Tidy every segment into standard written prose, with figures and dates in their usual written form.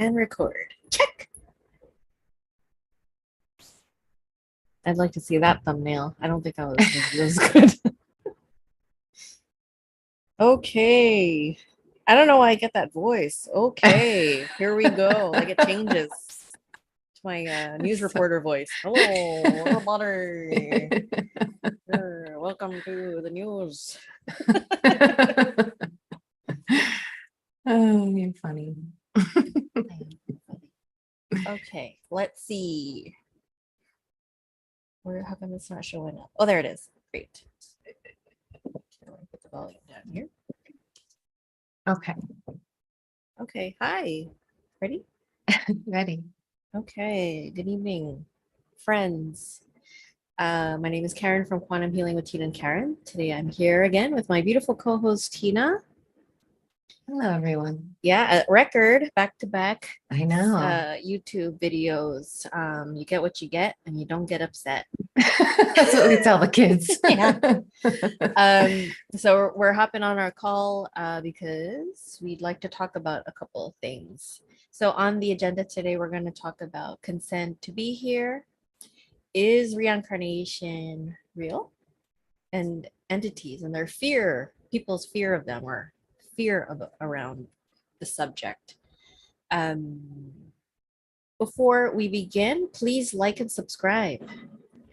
And record. Check. I'd like to see that thumbnail. I don't think that was good. Okay. I don't know why I get that voice. Okay, here we go. Like it changes to my news reporter voice. Hello, everybody. Welcome to the news. Oh, you're funny. Okay, let's see. How come it's not showing up? Oh, there it is. Great. Put the volume down here. Okay. Okay, hi. Ready? Ready. Okay, good evening, friends. My name is Karen from Quantum Healing with Tena Karen. Today I'm here again with my beautiful co-host Tina. Hello, everyone. Yeah, a record back to back. I know. YouTube videos. You get what you get, and you don't get upset. That's what we tell the kids. Yeah. So we're hopping on our call because we'd like to talk about a couple of things. So on the agenda today, we're going to talk about consent to be here. Is reincarnation real? And entities and their fear, people's fear of them, or fear of around the subject. Before we begin, please like and subscribe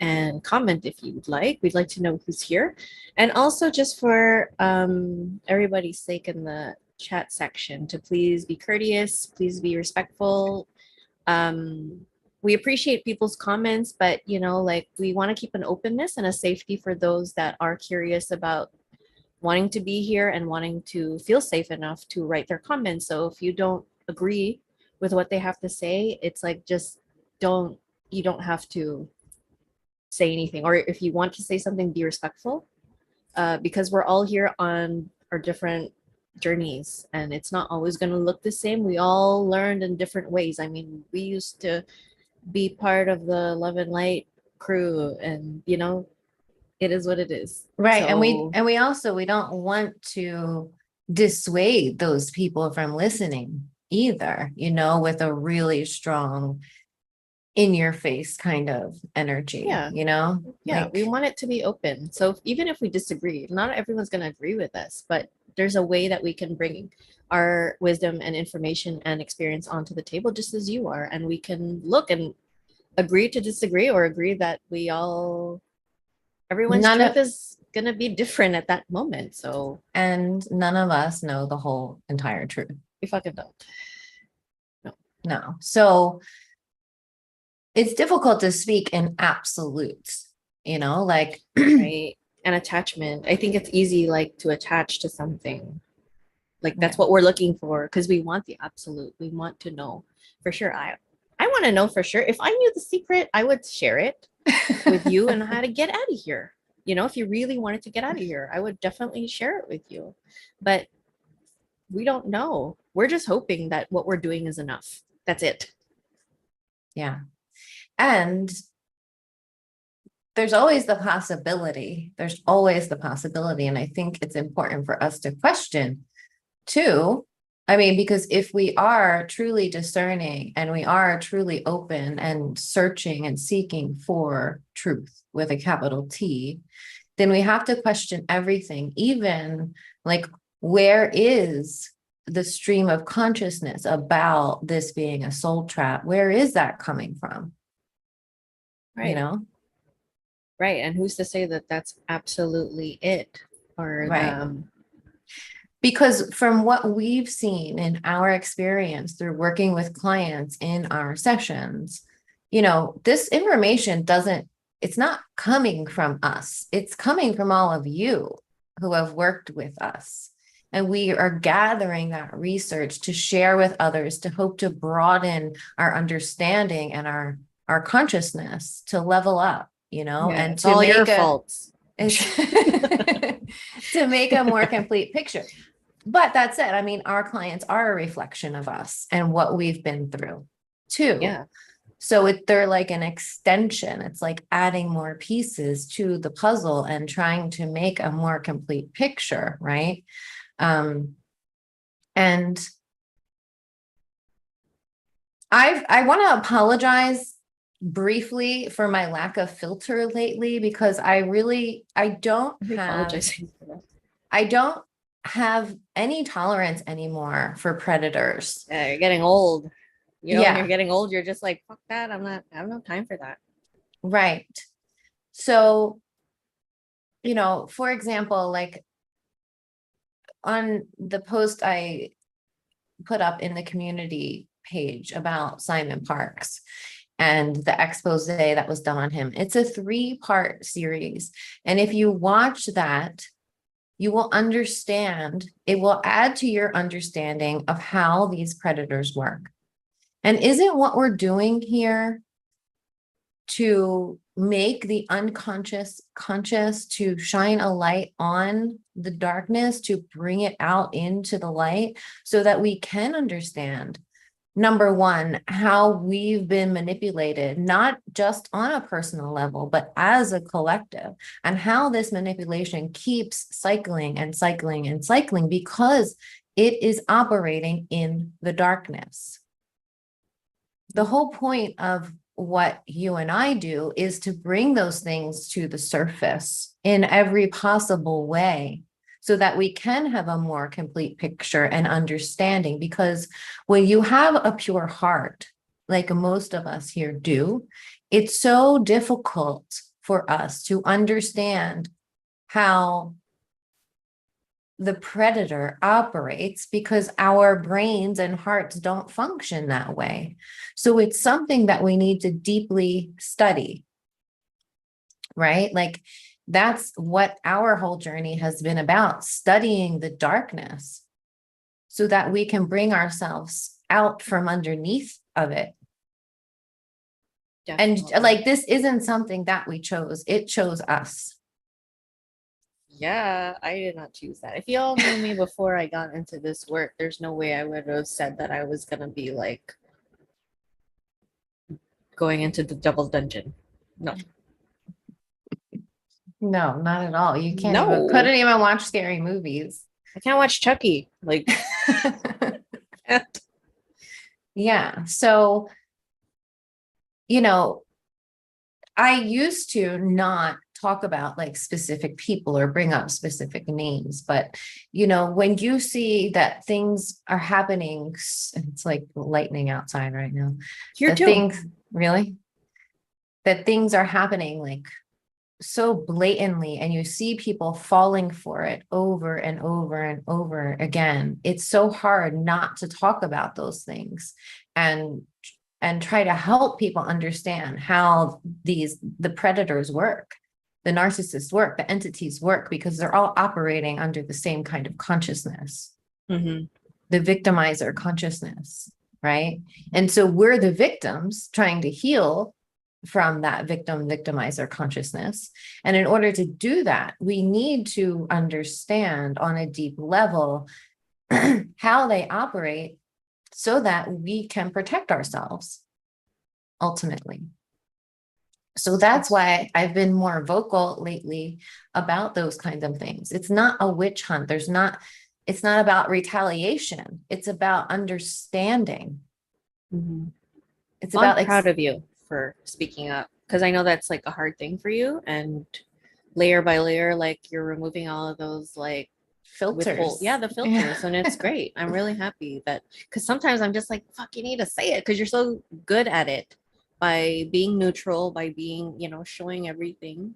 and comment if you would like. We'd like to know who's here. And also just for everybody's sake in the chat section to please be courteous, please be respectful. We appreciate people's comments, but like we want to keep an openness and a safety for those that are curious about wanting to be here and wanting to feel safe enough to write their comments. So if you don't agree with what they have to say, it's like just you don't have to say anything. Or if you want to say something, be respectful, because we're all here on our different journeys and it's not always going to look the same. We all learned in different ways. I mean, we used to be part of the Love and Light crew, and it is what it is. Right. So, And we also, we don't want to dissuade those people from listening either, with a really strong in your face kind of energy. Yeah. Like, we want it to be open. So even if we disagree, not everyone's going to agree with us, but there's a way that we can bring our wisdom and information and experience onto the table just as you are, and we can look and agree to disagree, or agree that everyone's truth is going to be different at that moment. So, and none of us know the whole entire truth. We fucking don't. No. So it's difficult to speak in absolutes, like right. And attachment. I think it's easy like to attach to something. Like that's what we're looking for, because we want the absolute. We want to know for sure. I want to know for sure. If I knew the secret, I would share it with you and how to get out of here. If you really wanted to get out of here, I would definitely share it with you. But we don't know. We're just hoping that what we're doing is enough. That's it. Yeah. And there's always the possibility. And I think it's important for us to question too. I mean, because if we are truly discerning and we are truly open and searching and seeking for truth with a capital T, then we have to question everything, even like, where is the stream of consciousness about this being a soul trap? Where is that coming from? Right. Right. And who's to say that that's absolutely it? Or right. Because from what we've seen in our experience through working with clients in our sessions, this information it's not coming from us. It's coming from all of you who have worked with us. And we are gathering that research to share with others, to hope to broaden our understanding and our consciousness, to level up, and to make to make a more complete picture. But that said, I mean, our clients are a reflection of us and what we've been through too. Yeah. So they're like an extension. It's like adding more pieces to the puzzle and trying to make a more complete picture, right? And I want to apologize briefly for my lack of filter lately, because I don't I'm have apologizing for that. I don't have any tolerance anymore for predators. Yeah, you're getting old. You know, when you're Yeah, getting old, you're just like, fuck that. I have no time for that. right. So, for example, like on the post I put up in the community page about Simon Parks and the expose that was done on him, it's a 3-part series. And if you watch that, you will understand, it will add to your understanding of how these predators work. And isn't what we're doing here to make the unconscious conscious, to shine a light on the darkness, to bring it out into the light so that we can understand, number one, how we've been manipulated, not just on a personal level, but as a collective, and how this manipulation keeps cycling and cycling and cycling because it is operating in the darkness. The whole point of what you and I do is to bring those things to the surface in every possible way so that we can have a more complete picture and understanding. Because when you have a pure heart, like most of us here do, it's so difficult for us to understand how the predator operates, because our brains and hearts don't function that way. So it's something that we need to deeply study, right? Like that's what our whole journey has been about, studying the darkness so that we can bring ourselves out from underneath of it. Definitely. And like, this isn't something that we chose, it chose us. Yeah, I did not choose that. If you all knew me before I got into this work, there's no way I would have said that I was gonna be like going into the double dungeon. No. No, not at all. You No. couldn't even watch scary movies. I can't watch Chucky. Like Yeah. So, you know, I used to not talk about like specific people or bring up specific names, but when you see that things are happening, it's like lightning outside right now. here The too. things really that things are happening like so blatantly, and you see people falling for it over and over and over again. It's so hard not to talk about those things and try to help people understand how the predators work, the narcissists work, the entities work, because they're all operating under the same kind of consciousness, Mm-hmm. the victimizer consciousness, right? And so we're the victims trying to heal from that victimizer consciousness. And in order to do that, we need to understand on a deep level how they operate so that we can protect ourselves ultimately. So that's why I've been more vocal lately about those kinds of things. It's not a witch hunt. It's not about retaliation. It's about understanding. Mm-hmm. It's Well, I'm about proud of you for speaking up because I know that's like a hard thing for you. And layer by layer, like you're removing all of those like filters. yeah, the filters, and it's great. I'm really happy that because sometimes I'm just like, fuck, you need to say it because you're so good at it by being neutral, by being, showing everything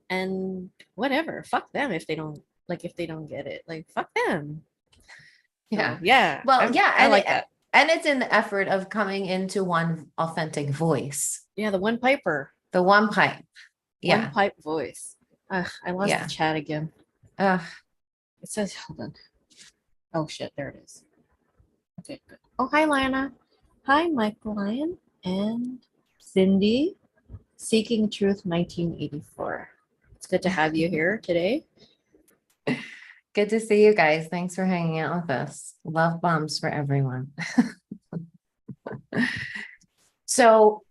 and whatever. Fuck them if they don't if they don't get it. Like fuck them. Yeah. So yeah, Well, yeah, I like that. and it's in the effort of coming into one authentic voice. Yeah, the one piper. The one pipe. One Yeah. pipe voice. I lost the chat again. Uh, It says, hold on. Oh shit, there it is. Okay, good. Oh, hi, Lana. Hi, Michael Lyon and Cindy, Seeking Truth 1984. It's good to have you here today. Good to see you guys. Thanks for hanging out with us. Love bombs for everyone. So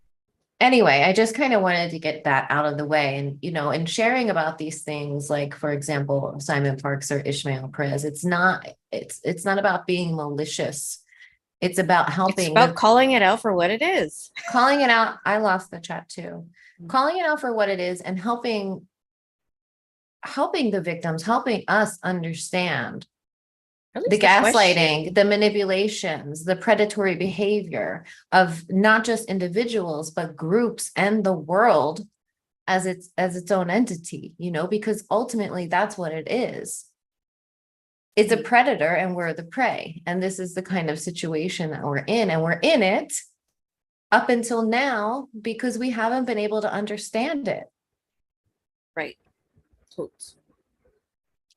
anyway, I just kind of wanted to get that out of the way. And, in sharing about these things, like, for example, Simon Parks or Ishmael Perez, it's not about being malicious. It's about It's helping about calling it out for what it is. calling it out. I lost the chat too. Calling it out for what it is and helping the victims, helping us understand At the least the gaslighting, question. the manipulations, the predatory behavior of not just individuals, but groups and the world as its own entity, because ultimately that's what it is. It's a predator and we're the prey. And this is the kind of situation that we're in, and we're in it up until now because we haven't been able to understand it. Right. Totes.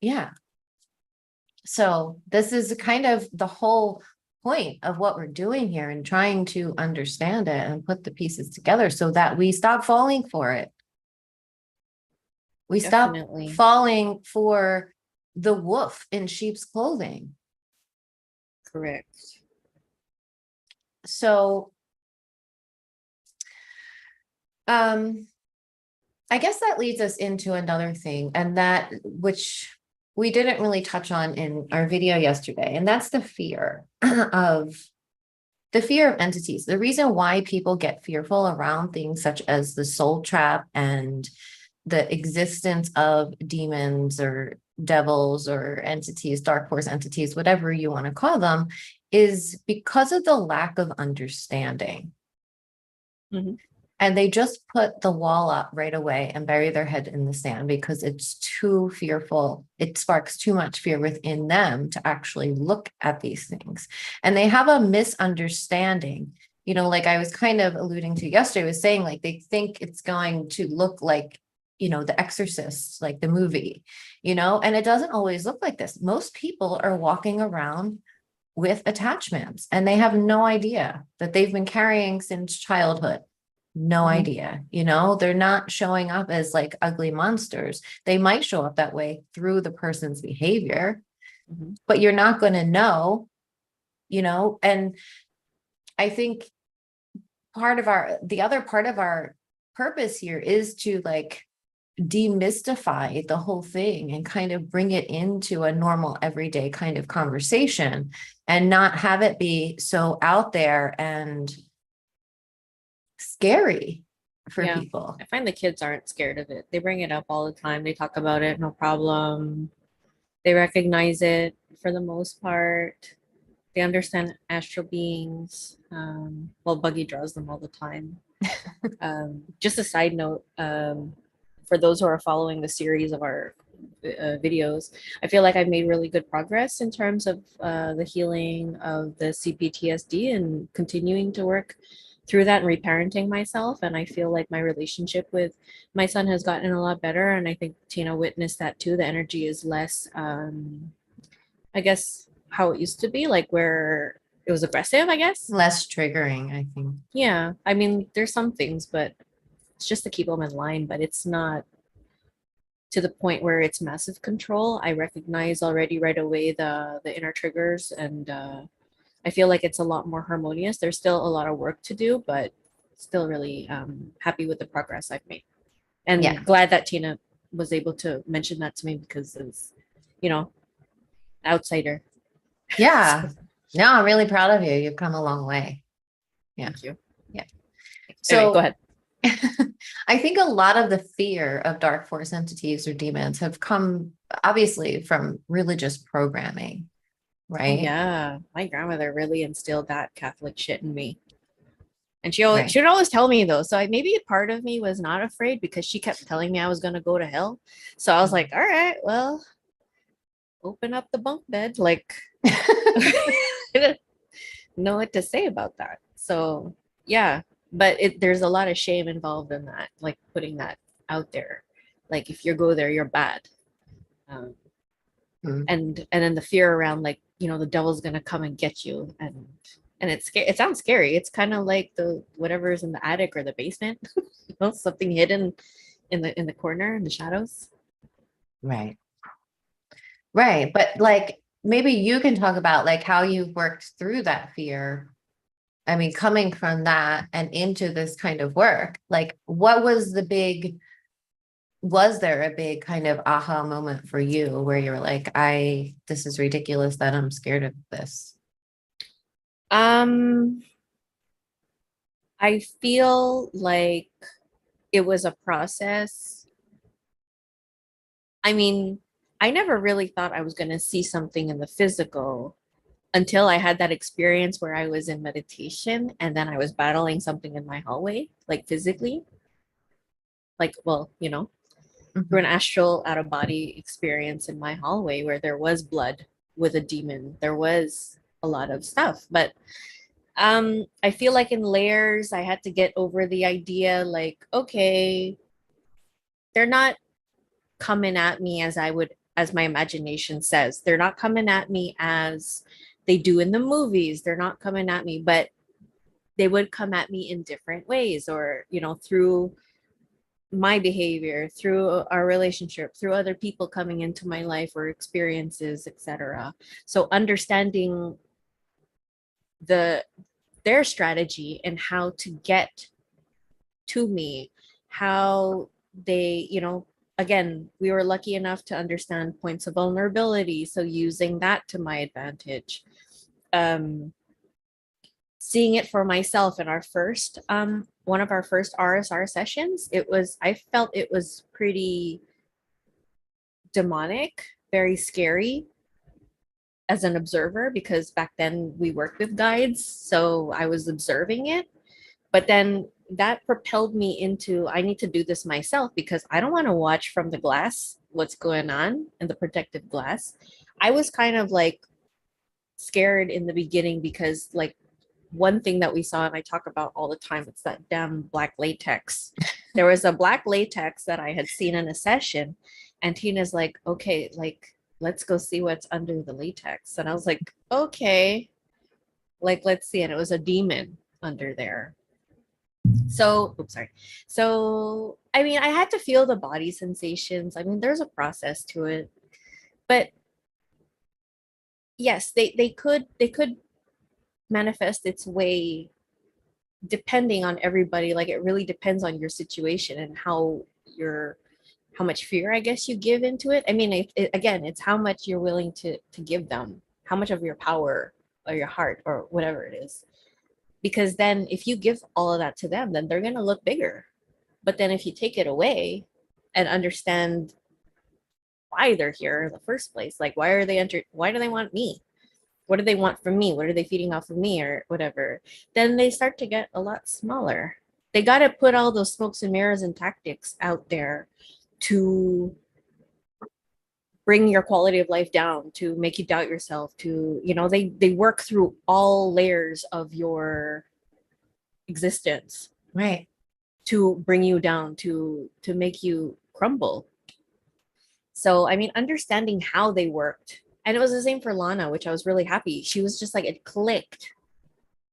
Yeah. So this is kind of the whole point of what we're doing here and trying to understand it and put the pieces together so that we stop falling for it. We stop Definitely. falling for the wolf in sheep's clothing. Correct. So, I guess that leads us into another thing, and that which we didn't really touch on in our video yesterday, and that's the fear of entities. The reason why people get fearful around things such as the soul trap and the existence of demons or devils or entities, dark force entities, whatever you want to call them, is because of the lack of understanding. Mm-hmm. And they just put the wall up right away and bury their head in the sand because it's too fearful. It sparks too much fear within them to actually look at these things. And they have a misunderstanding. Like I was kind of alluding to yesterday, was saying like they think it's going to look like, The Exorcist, like the movie, and it doesn't always look like this. Most people are walking around with attachments and they have no idea that they've been carrying since childhood. No idea. They're not showing up as like ugly monsters. They might show up that way through the person's behavior, but you're not going to know, and I think the other part of our purpose here is to like demystify the whole thing and kind of bring it into a normal everyday kind of conversation and not have it be so out there and scary for people. I find the kids aren't scared of it. They bring it up all the time. They talk about it, no problem. They recognize it for the most part. They understand astral beings. Well, Buggy draws them all the time. Just a side note, for those who are following the series of our videos, I feel like I've made really good progress in terms of the healing of the CPTSD and continuing to work through that and reparenting myself. And I feel like my relationship with my son has gotten a lot better. And I think Tina witnessed that too. The energy is less, I guess, how it used to be, like where it was aggressive, I guess. Less triggering, I think. Yeah. I mean, there's some things, but it's just to keep them in line, but it's not to the point where it's massive control. I recognize already right away the inner triggers, and I feel like it's a lot more harmonious. There's still a lot of work to do, but still really happy with the progress I've made. And glad that Tina was able to mention that to me because it's, outsider. Yeah. No, I'm really proud of you. You've come a long way. Yeah. Thank you. Yeah. So anyway, go ahead. I think a lot of the fear of dark force entities or demons have come obviously from religious programming, right? Yeah. My grandmother really instilled that Catholic shit in me. And she would always tell me though. So maybe a part of me was not afraid because she kept telling me I was going to go to hell. So I was like, all right, well, open up the bunk bed. Like, know what to say about that. So yeah, but there's a lot of shame involved in that, like putting that out there. Like if you go there, you're bad. And then the fear around like, the devil's going to come and get you. And it's scary. It sounds scary. It's kind of like the whatever is in the attic or the basement, something hidden in the corner in the shadows. Right. But like maybe you can talk about like how you've worked through that fear. I mean, coming from that and into this kind of work, like what was there a big kind of aha moment for you where you're like, this is ridiculous that I'm scared of this? Um, I feel like it was a process. I mean, I never really thought I was going to see something in the physical until I had that experience where I was in meditation and then I was battling something in my hallway, like physically, like, well, through an Mhm. astral out of body experience in my hallway where there was blood with a demon. There was a lot of stuff, but I feel like in layers I had to get over the idea like, okay, they're not coming at me as I would, as my imagination says. They're not coming at me as they do in the movies. They're not coming at me, but they would come at me in different ways, or through my behavior, through our relationship, through other people coming into my life or experiences, etc. So understanding the their strategy and how to get to me, how they, again, we were lucky enough to understand points of vulnerability, so using that to my advantage. um Seeing it for myself in our first one of our first RSR sessions, I felt it was pretty demonic, very scary as an observer, because back then we worked with guides, so I was observing it. But then that propelled me into, I need to do this myself because I don't want to watch from the glass what's going on in the protective glass. I was kind of like scared in the beginning because, like, one thing that we saw and I talk about all the time, it's that damn black latex. There was a black latex that I had seen in a session, and Tina's like, okay, like, let's go see what's under the latex. And I was like, okay, like, let's see. And it was a demon under there. So, oops, sorry. So, I mean, I had to feel the body sensations. I mean, there's a process to it. But yes, they could manifest its way depending on everybody. Like, it really depends on your situation and how much fear, I guess, you give into it. I mean, again, it's how much you're willing to give them, how much of your power or your heart or whatever it is. Because then if you give all of that to them, then they're going to look bigger. But then if you take it away and understand why they're here in the first place, like, why do they want me? What do they want from me? What are they feeding off of me or whatever? Then they start to get a lot smaller. They got to put all those smokes and mirrors and tactics out there to bring your quality of life down, to make you doubt yourself, to, they work through all layers of your existence Right. to bring you down, to make you crumble. So, I mean, understanding how they worked. And it was the same for Lana, which I was really happy. She was just like, it clicked.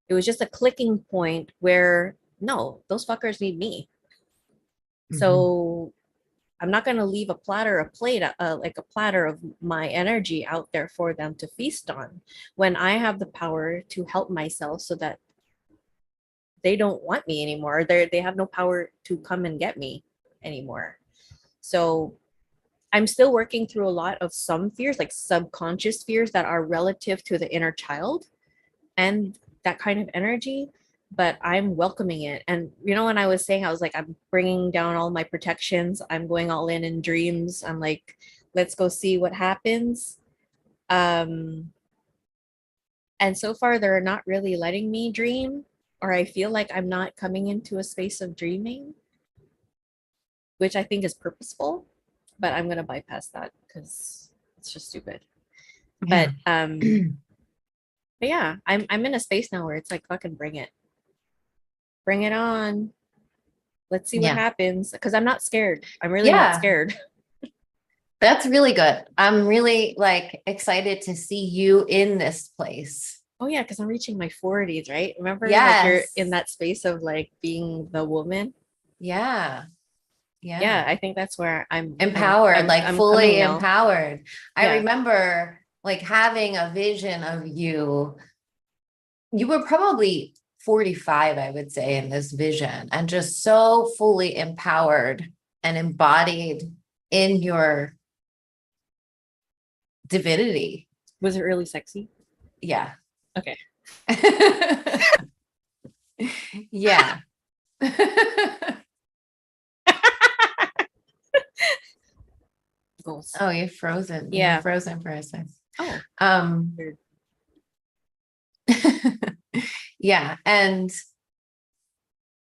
It was just a clicking point where, no, those fuckers need me. Mhm. So I'm not going to leave a plate, like a platter of my energy out there for them to feast on when I have the power to help myself so that they don't want me anymore. They have no power to come and get me anymore. So I'm still working through a lot of some fears, like subconscious fears that are relative to the inner child and that kind of energy. But I'm welcoming it. And when I was saying, I was like, I'm bringing down all my protections. I'm going all in dreams. I'm like, let's go see what happens. Um, and so far, they're not really letting me dream, or I feel like I'm not coming into a space of dreaming, which I think is purposeful. But I'm gonna bypass that because it's just stupid. Yeah. But yeah, I'm in a space now where it's like, fucking bring it on. Let's see what Yeah. happens. Because I'm not scared. I'm really not Yeah. scared. That's really good. I'm really like excited to see you in this place. Oh yeah, because I'm reaching my 40s, right? Remember, like, you're in Yes. that space of like being the woman. Yeah. Yeah, Yeah. I think that's where I'm I'm Empowered, I'm like I'm fully coming now. empowered. I Yeah. remember like having a vision of you. You were probably 45, I would say, in this vision, and just so fully empowered and embodied in your divinity. Was it really sexy? Yeah. Okay. Yeah. Goals. Oh, you're frozen. You're Yeah. frozen for a second. Oh, Um, weird. yeah. And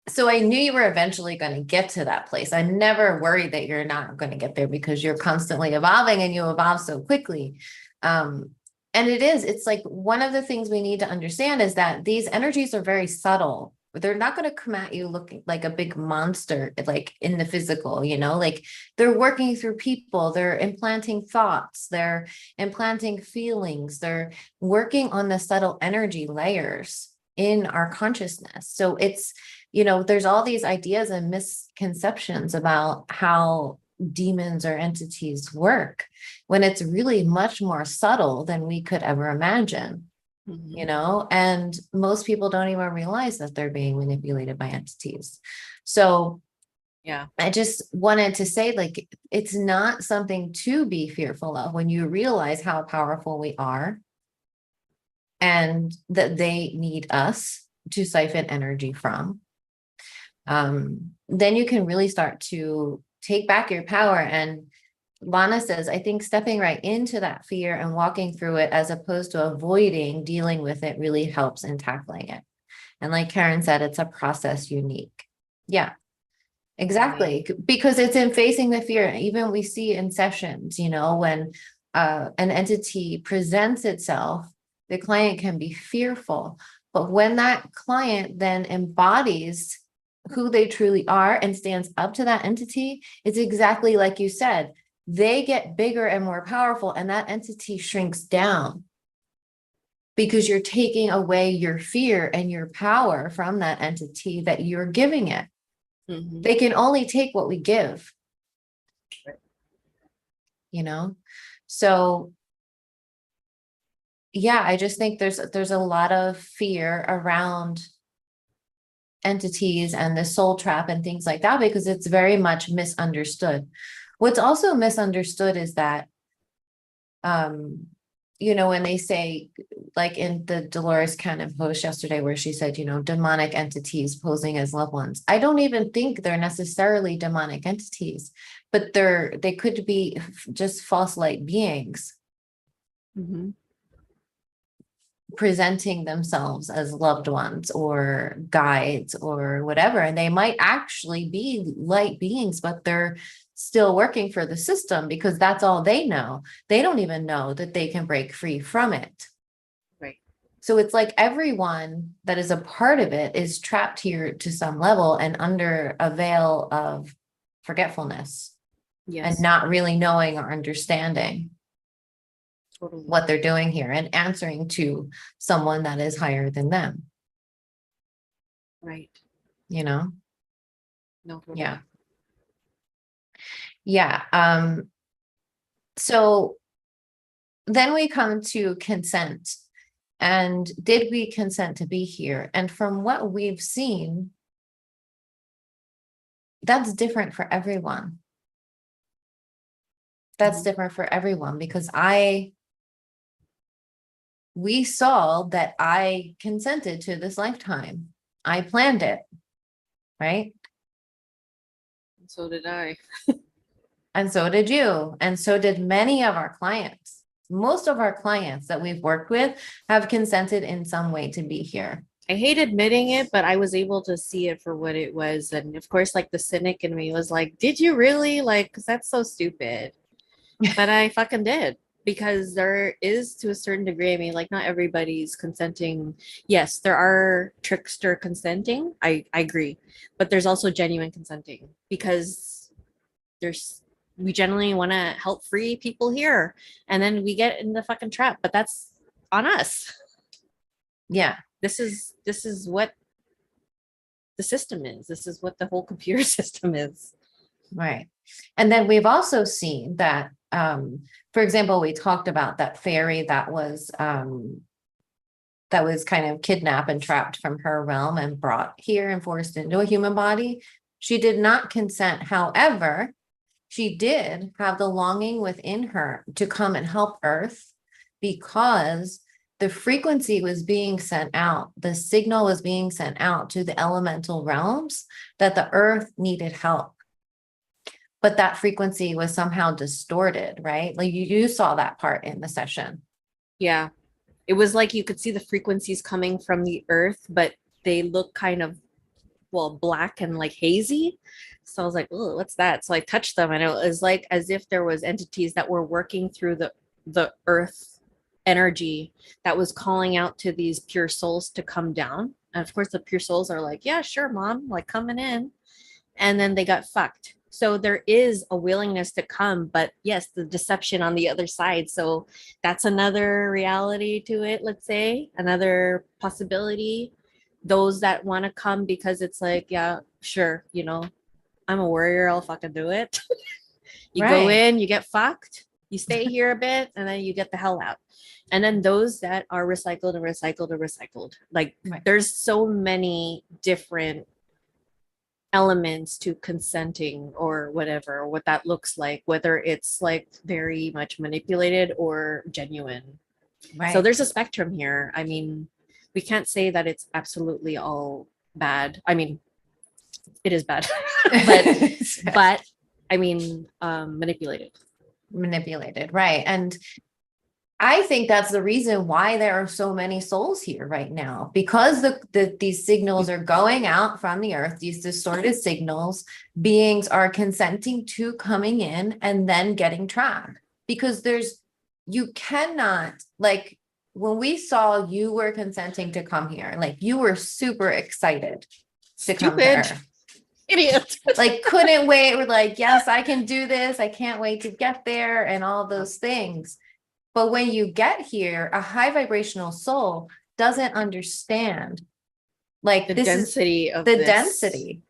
so I knew you were eventually going to get to that place. I never worried that you're not going to get there because you're constantly evolving and you evolve so quickly. And it's like one of the things we need to understand is that these energies are very subtle. They're not going to come at you looking like a big monster, like in the physical, like they're working through people, they're implanting thoughts, they're implanting feelings, they're working on the subtle energy layers in our consciousness. So there's all these ideas and misconceptions about how demons or entities work when it's really much more subtle than we could ever imagine, and most people don't even realize that they're being manipulated by entities. So Yeah. I just wanted to say, like, it's not something to be fearful of when you realize how powerful we are and that they need us to siphon energy from. Then you can really start to take back your power. And Lana says, I think stepping right into that fear and walking through it as opposed to avoiding dealing with it really helps in tackling it. And like Karen said, it's a process unique. Yeah, exactly. Because it's in facing the fear. Even we see in sessions, when an entity presents itself, the client can be fearful. But when that client then embodies who they truly are and stands up to that entity, it's exactly like you said. They get bigger and more powerful, and that entity shrinks down because you're taking away your fear and your power from that entity that you're giving it. They can only take what we give. So yeah, I just think there's a lot of fear around entities and the soul trap and things like that because it's very much misunderstood. What's also misunderstood is that when they say, like in the Dolores Cannon post yesterday where she said, demonic entities posing as loved ones. I don't even think they're necessarily demonic entities, but they could be just false light beings presenting themselves as loved ones or guides or whatever. And they might actually be light beings, but they're still working for the system because that's all they know. They don't even know that they can break free from it. Right. So it's like everyone that is a part of it is trapped here to some level and under a veil of forgetfulness and not really knowing or understanding what they're doing here and answering to someone that is higher than them. Right. No. Totally. Yeah. Yeah. So then we come to consent. And did we consent to be here? And from what we've seen, that's different for everyone. That's different for everyone because we saw that I consented to this lifetime. I planned it, right? And so did I. And so did you. And so did many of our clients. Most of our clients that we've worked with have consented in some way to be here. I hate admitting it, but I was able to see it for what it was. And of course, like the cynic in me was like, did you really? Like, because that's so stupid. But I fucking did. Because there is, to a certain degree, I mean, like not everybody's consenting. Yes, there are trickster consenting. I agree. But there's also genuine consenting because we generally want to help free people here. And then we get in the fucking trap, but that's on us. Yeah. This is what the system is. This is what the whole computer system is. Right. And then we've also seen that, for example, we talked about that fairy that was kind of kidnapped and trapped from her realm and brought here and forced into a human body. She did not consent. However, she did have the longing within her to come and help Earth because the frequency was being sent out, the signal was being sent out to the elemental realms that the earth needed help. But that frequency was somehow distorted, right? Like you saw that part in the session. Yeah. It was like you could see the frequencies coming from the earth, but they look kind of, well, black and like hazy. So I was like, oh, what's that? So I touched them and it was like as if there was entities that were working through the earth energy that was calling out to these pure souls to come down. And of course the pure souls are like, yeah, sure, mom, like coming in. And then they got fucked. So there is a willingness to come, but yes, the deception on the other side. So that's another reality to it, let's say, another possibility. Those that want to come because it's like, yeah, sure, you know, I'm a warrior, I'll fucking do it. You go Right. in, you get fucked, you stay here a bit, and then you get the hell out. And then those that are recycled and recycled and recycled. Like Right. there's so many different elements to consenting or whatever, what that looks like, whether it's like very much manipulated or genuine. So Right. there's a spectrum here. I mean, we can't say that it's absolutely all bad. I mean, it is bad, but I mean, manipulated. Manipulated. Right. And I think that's the reason why there are so many souls here right now, because these signals are going out from the earth, these distorted signals, beings are consenting to coming in and then getting trapped. Because you cannot, like, when we saw you were consenting to come here, like you were super excited to come to Stupid Earth. idiot. Like couldn't wait. We're like, yes, I can do this. I can't wait to get there and all those things. But when you get here, a high vibrational soul doesn't understand. Like The this is density of the this, density.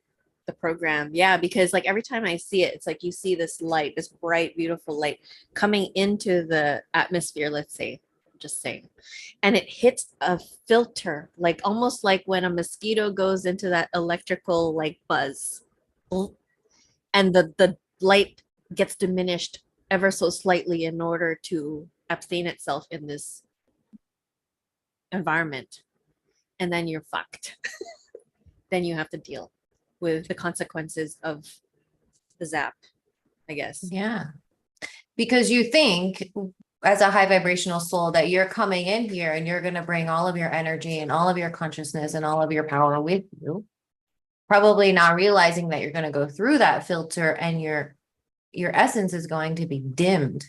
the program. Yeah, because like every time I see it, it's like you see this light, this bright, beautiful light coming into the atmosphere, let's say, just saying. And it hits a filter, like almost like when a mosquito goes into that electrical like buzz. And the light gets diminished ever so slightly in order to abstain itself in this environment. And then you're fucked. Then you have to deal with the consequences of the zap, I guess. Yeah. Because you think as a high vibrational soul that you're coming in here and you're going to bring all of your energy and all of your consciousness and all of your power with you, probably not realizing that you're going to go through that filter and your essence is going to be dimmed.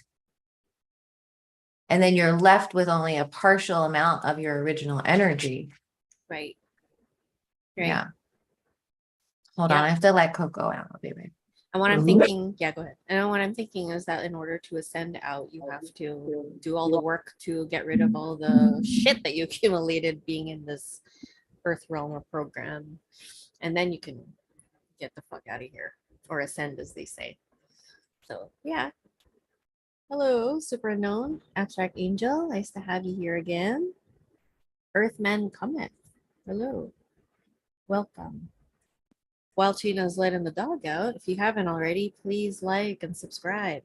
And then you're left with only a partial amount of your original energy. Right. Yeah. Hold on. I have to let Coco out. I'll be right. And what I'm thinking, yeah, go ahead. And what I'm thinking is that in order to ascend out, you have to do all the work to get rid of all the shit that you accumulated being in this earth realm or program. And then you can get the fuck out of here or ascend, as they say. So, yeah. Hello, super unknown, abstract angel. Nice to have you here again. Earthman Comet. Hello. Welcome. While Tina's letting the dog out, if you haven't already, please like and subscribe.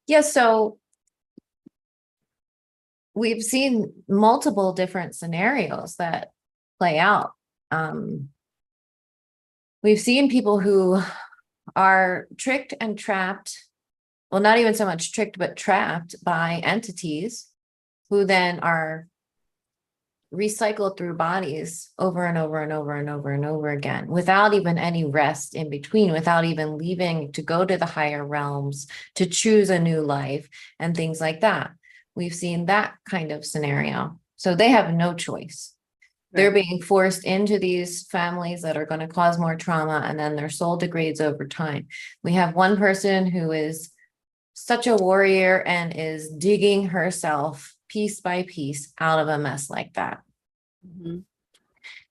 Yeah, so we've seen multiple different scenarios that play out. We've seen people who are tricked and trapped. Well, not even so much tricked, but trapped by entities who then are recycled through bodies over and over and over and over and over again without even any rest in between, without even leaving to go to the higher realms to choose a new life and things like that. We've seen that kind of scenario. So they have no choice. They're being forced into these families that are going to cause more trauma, and then their soul degrades over time. We have one person who is such a warrior and is digging herself piece by piece out of a mess like that. Mm-hmm.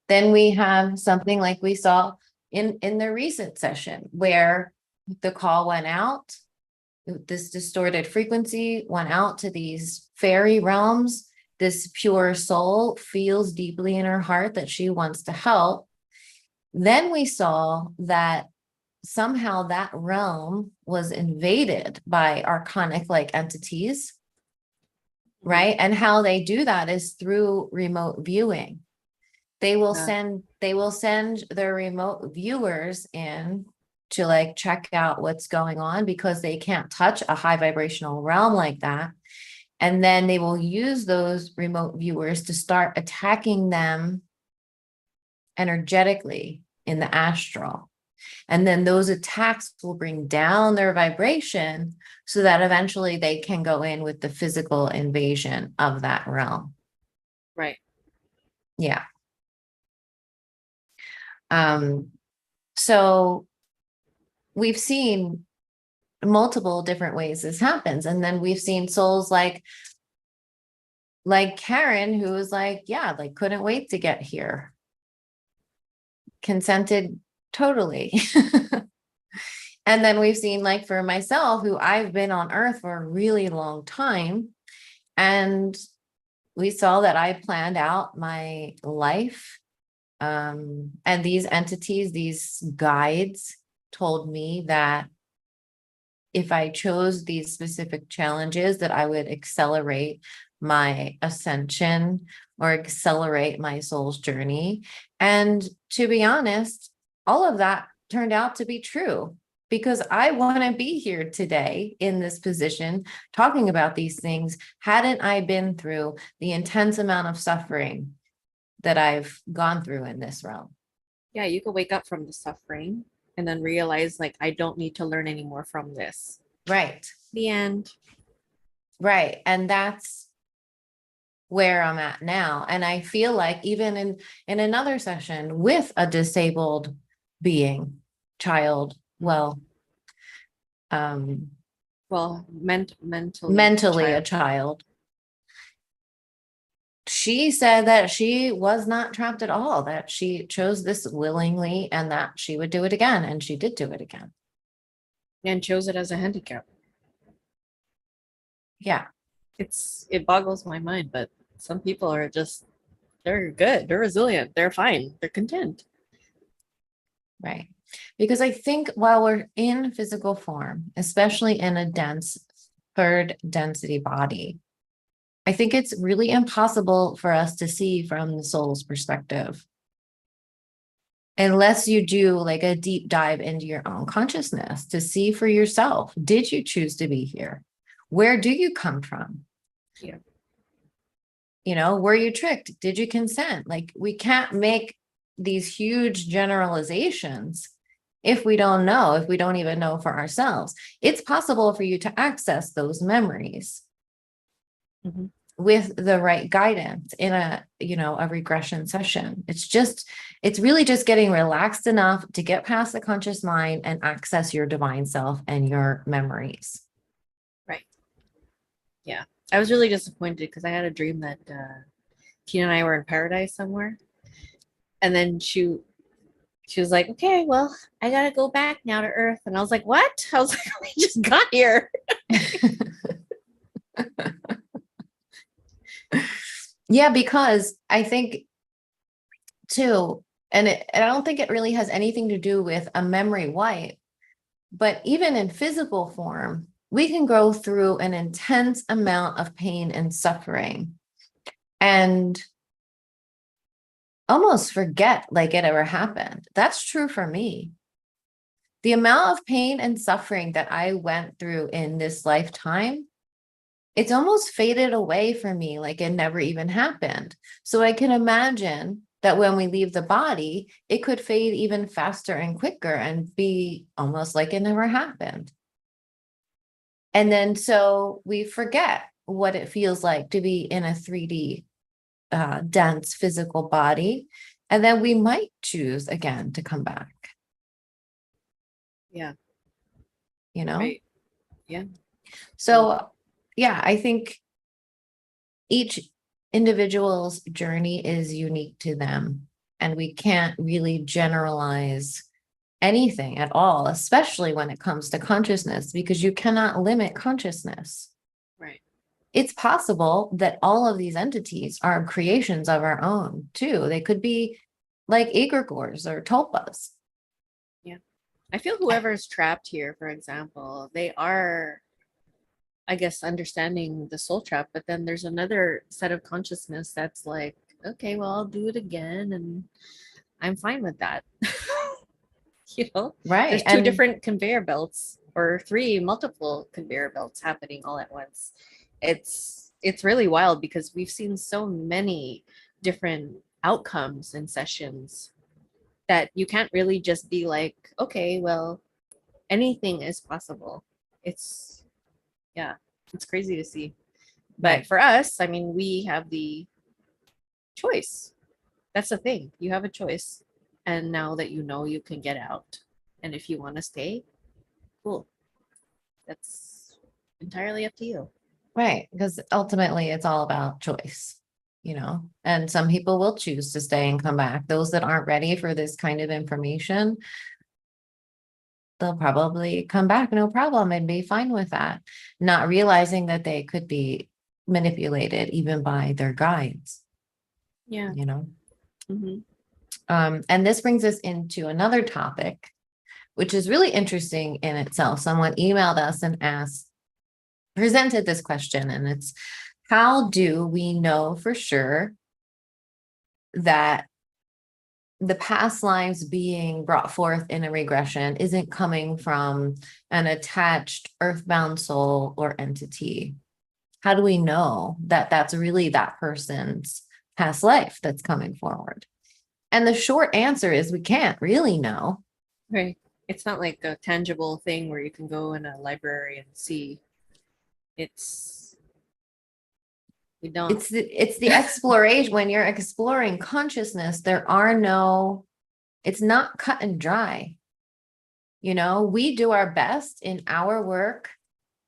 Then we have something like we saw in the recent session where the call went out, this distorted frequency went out to these fairy realms. This pure soul feels deeply in her heart that she wants to help. Then we saw that somehow that realm was invaded by archonic like entities, right? And how they do that is through remote viewing. They will send their remote viewers in to like check out what's going on because they can't touch a high vibrational realm like that. And then they will use those remote viewers to start attacking them energetically in the astral. And then those attacks will bring down their vibration so that eventually they can go in with the physical invasion of that realm. Right. Yeah. So we've seen multiple different ways this happens. And then we've seen souls like Karen, who was like, yeah, like couldn't wait to get here. Consented totally. And then we've seen like for myself, who I've been on earth for a really long time. And we saw that I planned out my life. And these entities, these guides told me that if I chose these specific challenges, that I would accelerate my ascension or accelerate my soul's journey. And to be honest, all of that turned out to be true because I want to be here today in this position talking about these things hadn't I been through the intense amount of suffering that I've gone through in this realm. Yeah, you could wake up from the suffering and then realize like I don't need to learn anymore from this. Right. The end. Right. And that's where I'm at now. And I feel like even in another session with a disabled being, child, well, mentally a child. She said that she was not trapped at all, that she chose this willingly and that she would do it again. And she did do it again. And chose it as a handicap. Yeah. It boggles my mind, but some people are just, they're good. They're resilient. They're fine. They're content. Right. Because I think while we're in physical form, especially in a dense third density body, I think it's really impossible for us to see from the soul's perspective. Unless you do like a deep dive into your own consciousness to see for yourself, did you choose to be here? Where do you come from? Yeah. You know, were you tricked? Did you consent? Like we can't make these huge generalizations if we don't know, if we don't even know for ourselves. It's possible for you to access those memories. Mm-hmm. With the right guidance in a regression session. It's really just getting relaxed enough to get past the conscious mind and access your divine self and your memories. Right. Yeah. I was really disappointed because I had a dream that Tina and I were in paradise somewhere. And then she was like, okay, well, I got to go back now to Earth. And I was like, what? I was like, we just got here. Yeah, because I think too, and I don't think it really has anything to do with a memory wipe, but even in physical form, we can go through an intense amount of pain and suffering and almost forget like it ever happened. That's true for me. The amount of pain and suffering that I went through in this lifetime, it's almost faded away from me like it never even happened. So I can imagine that when we leave the body, it could fade even faster and quicker and be almost like it never happened. And then so we forget what it feels like to be in a 3D dense physical body. And then we might choose again to come back. Yeah. You know? Right. Yeah. So yeah, I think each individual's journey is unique to them, and we can't really generalize anything at all, especially when it comes to consciousness, because you cannot limit consciousness. Right. It's possible that all of these entities are creations of our own too. They could be like egregores or tulpas. Yeah. I feel whoever's trapped here, for example, they are, I guess, understanding the soul trap, but then there's another set of consciousness that's like, okay, well, I'll do it again, and I'm fine with that. You know, Right. there's two And different conveyor belts or three multiple conveyor belts happening all at once. It's really wild because we've seen so many different outcomes in sessions that you can't really just be like, okay, well, anything is possible. It's yeah, it's crazy to see. But right. for us, I mean, we have the choice. That's the thing. You have a choice. And now that you know, you can get out. And if you want to stay, cool. That's entirely up to you. Right. Because ultimately it's all about choice, you know, and some people will choose to stay and come back. Those that aren't ready for this kind of information, they'll probably come back, no problem, and be fine with that, not realizing that they could be manipulated even by their guides, Yeah. you know. Mm-hmm. And this brings us into another topic, which is really interesting in itself. Someone emailed us and presented this question, and it's, how do we know for sure that the past lives being brought forth in a regression isn't coming from an attached earthbound soul or entity? How do we know that that's really that person's past life that's coming forward? And the short answer is we can't really know. Right. It's not like a tangible thing where you can go in a library and see. It's we don't. It's the exploration. When you're exploring consciousness, it's not cut and dry. You know, we do our best in our work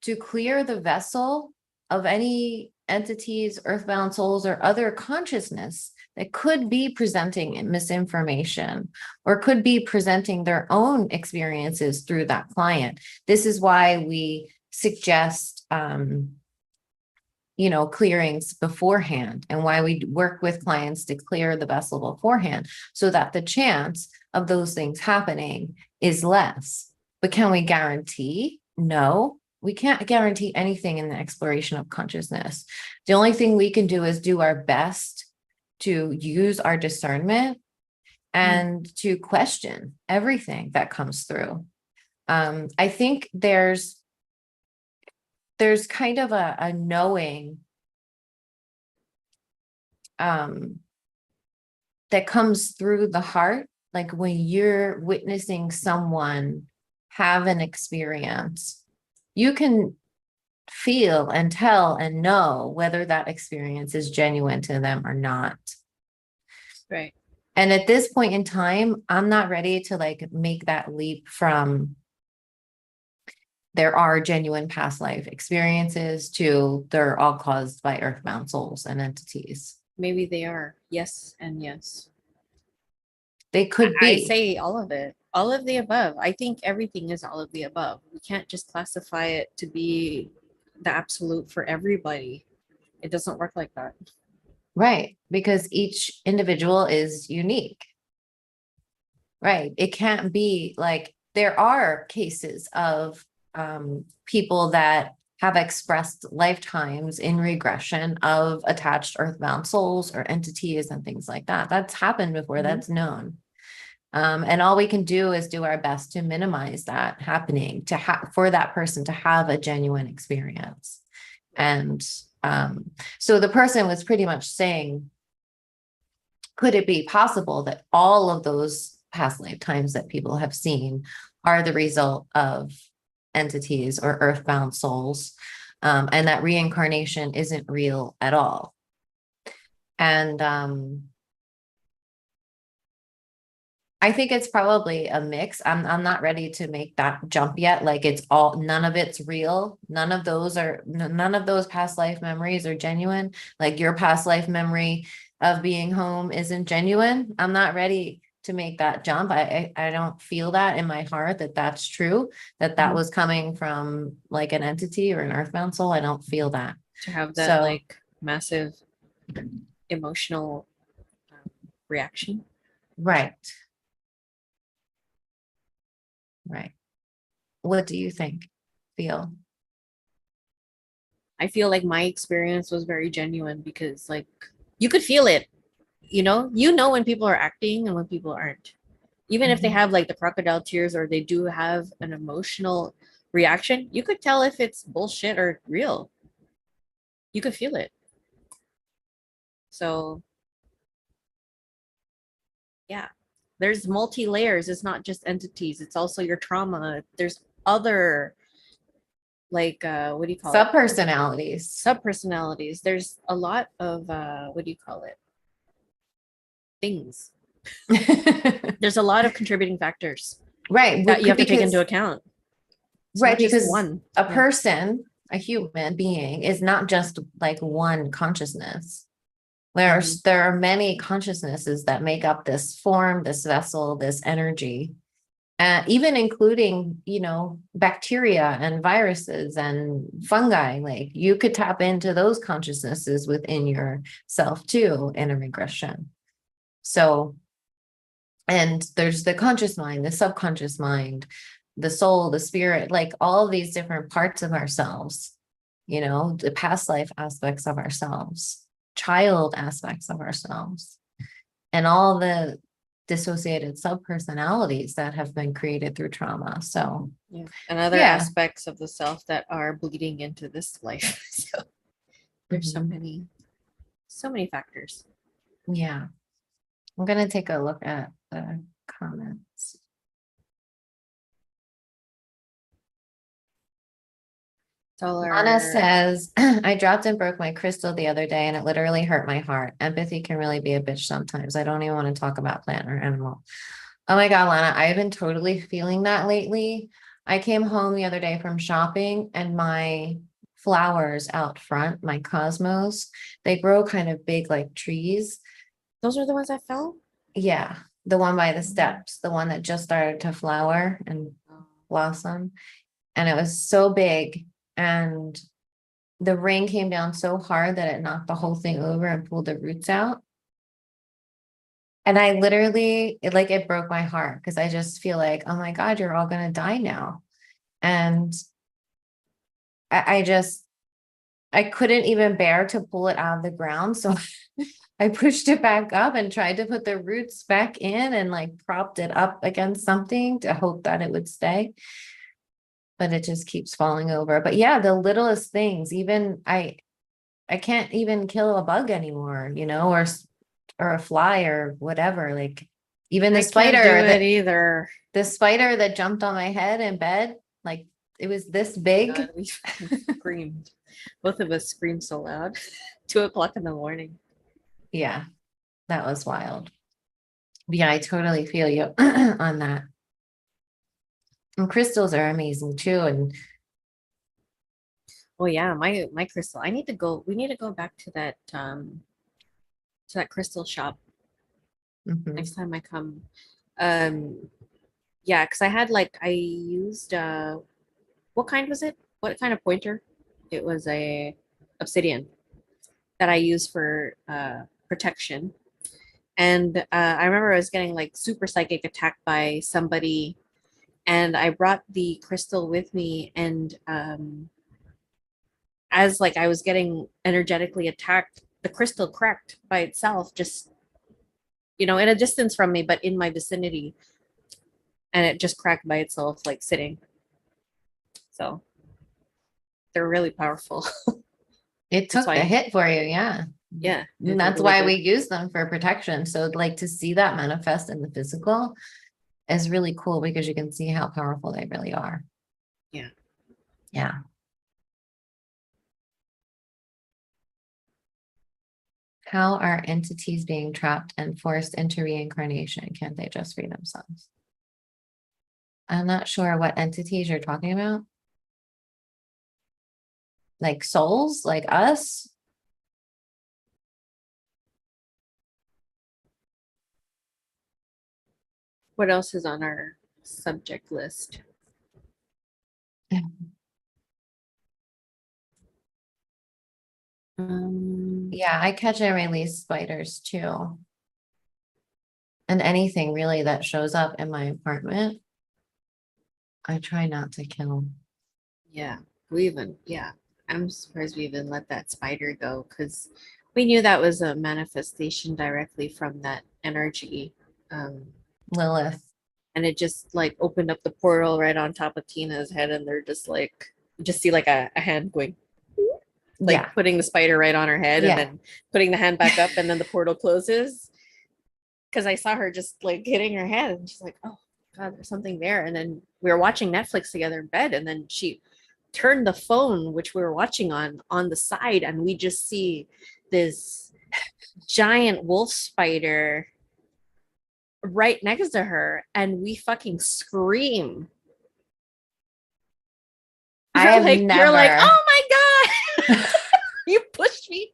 to clear the vessel of any entities, earthbound souls, or other consciousness that could be presenting misinformation or could be presenting their own experiences through that client. This is why we suggest, clearings beforehand, and why we work with clients to clear the vessel beforehand, so that the chance of those things happening is less. But can we guarantee? No, we can't guarantee anything in the exploration of consciousness. The only thing we can do is do our best to use our discernment and to question everything that comes through. I think there's kind of a knowing that comes through the heart, like when you're witnessing someone have an experience, you can feel and tell and know whether that experience is genuine to them or not. Right. And at this point in time, I'm not ready to like make that leap from there are genuine past life experiences to they're all caused by earthbound souls and entities. Maybe they are. Yes and yes. They could I be. say all of it. All of the above. I think everything is all of the above. We can't just classify it to be the absolute for everybody. It doesn't work like that. Right, because each individual is unique. Right. It can't be like there are cases of people that have expressed lifetimes in regression of attached earthbound souls or entities and things like that. That's happened before, Mhm. that's known. And all we can do is do our best to minimize that happening, for that person to have a genuine experience. And so the person was pretty much saying, could it be possible that all of those past lifetimes that people have seen are the result of entities or earthbound souls, and that reincarnation isn't real at all? And I think it's probably a mix. I'm not ready to make that jump yet. Like none of it's real. None of those past life memories are genuine. Like your past life memory of being home isn't genuine. I'm not ready to make that jump. I don't feel that in my heart that that's true, that Mhm. was coming from like an entity or an earthbound soul. I don't feel that. To have that So, like massive emotional reaction. right. Right. What do you think? Feel? I feel like my experience was very genuine because like you could feel it, you know when people are acting and when people aren't. Even if they Mhm. have like the crocodile tears or they do have an emotional reaction, you could tell if it's bullshit or real. You could feel it. So yeah, there's multi layers. It's not just entities, it's also your trauma. There's other, like what do you call it, Subpersonalities. sub personalities. There's a lot of what do you call it, things. There's a lot of contributing factors Right. that you have to take into Because, account. It's right, not just because one. a Yeah. person, a human being, is not just like one consciousness. Mhm. There are many consciousnesses that make up this form, this vessel, this energy, even including, bacteria and viruses and fungi. Like you could tap into those consciousnesses within yourself too in a regression. So, and there's the conscious mind, the subconscious mind, the soul, the spirit, like all of these different parts of ourselves, the past life aspects of ourselves, child aspects of ourselves, and all the dissociated subpersonalities that have been created through trauma. So, Yeah. And other yeah. aspects of the self that are bleeding into this life. So there's Mhm. so many factors. Yeah. I'm going to take a look at the comments. It's all Lana our says, I dropped and broke my crystal the other day and it literally hurt my heart. Empathy can really be a bitch sometimes. I don't even want to talk about plant or animal. Oh my God, Lana, I've been totally feeling that lately. I came home the other day from shopping and my flowers out front, my cosmos, they grow kind of big like trees. those are the ones I fell. Yeah, the one by the steps, the one that just started to flower and Oh. blossom. And it was so big. And the rain came down so hard that it knocked the whole thing over and pulled the roots out. And I literally, it broke my heart because I just feel like, oh my God, you're all going to die now. And I just, I couldn't even bear to pull it out of the ground. So I pushed it back up and tried to put the roots back in and like propped it up against something to hope that it would stay. But it just keeps falling over. But yeah, the littlest things, even I can't even kill a bug anymore, or a fly or whatever. Like even I can't do it either. the spider that jumped on my head in bed, like it was this God, big. we fucking screamed. Both of us screamed so loud. 2 o'clock in the morning. Yeah, that was wild. Yeah, I totally feel you on that. And crystals are amazing too. And Oh yeah, my crystal. I need to go. We need to go back to that crystal shop mhm. next time I come. Um yeah, because I used what kind was it? What kind of pointer? It was a obsidian that I used for protection. And I remember I was getting like super psychic attacked by somebody, and I brought the crystal with me. And as like I was getting energetically attacked, the crystal cracked by itself, just in a distance from me, but in my vicinity, and it just cracked by itself, like sitting. So they're really powerful. It That's took the why, hit for you. Yeah. yeah, And it that's really why we did. use them for protection. So like to see that manifest in the physical is really cool because you can see how powerful they really are. Yeah. Yeah. How are entities being trapped and forced into reincarnation? Can't they just free themselves? I'm not sure what entities you're talking about. Like souls, like us? What else is on our subject list? Um, Yeah, I catch and release spiders too. And anything really that shows up in my apartment. I try not to kill. Yeah, yeah, I'm surprised we even let that spider go because we knew that was a manifestation directly from that energy. Um, Lilith. and it just like opened up the portal right on top of Tina's head, and they're just like, you just see like a hand going, like Yeah. putting the spider right on her head and Yeah. then putting the hand back up, and then the portal closes. Because I saw her just like hitting her head, and she's like, oh God, there's something there. And then we were watching Netflix together in bed, and then she turned the phone, which we were watching on the side, and we just see this giant wolf spider right next to her, and we fucking scream. I have You're like, never. oh my God, you pushed me.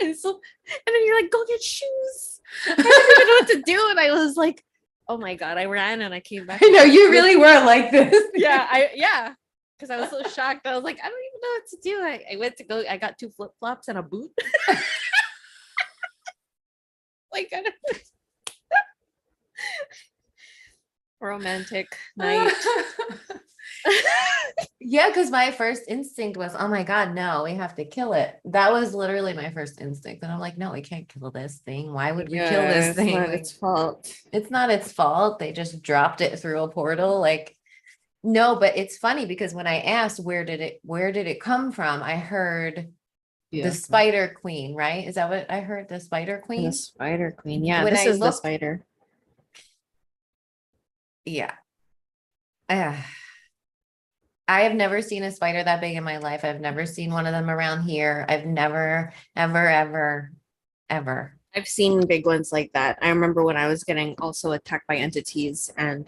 And so, and then you're like, go get shoes. I didn't even know what to do. And I was like, oh my God, I ran and I came back. I know you really were like this. Yeah. Because I was so shocked. I was like, I don't even know what to do. I went to go, I got 2 flip-flops and a boot. Like, romantic night. Yeah, because my first instinct was, oh my God, no, we have to kill it. That was literally my first instinct. And I'm like, no, we can't kill this thing. Why would we kill this It's thing? not Like, its fault. it's not its fault. They just dropped it through a portal. Like, no, but it's funny because when I asked where did it come from, I heard the Spider Queen, right? Is that what I heard? The Spider The Queen? Spider Queen. Yeah, When this I is the looked, spider. yeah. Uh, I have never seen a spider that big in my life. I've never seen one of them around here. I've never, ever, ever, ever. I've seen big ones like that. I remember when I was getting also attacked by entities, and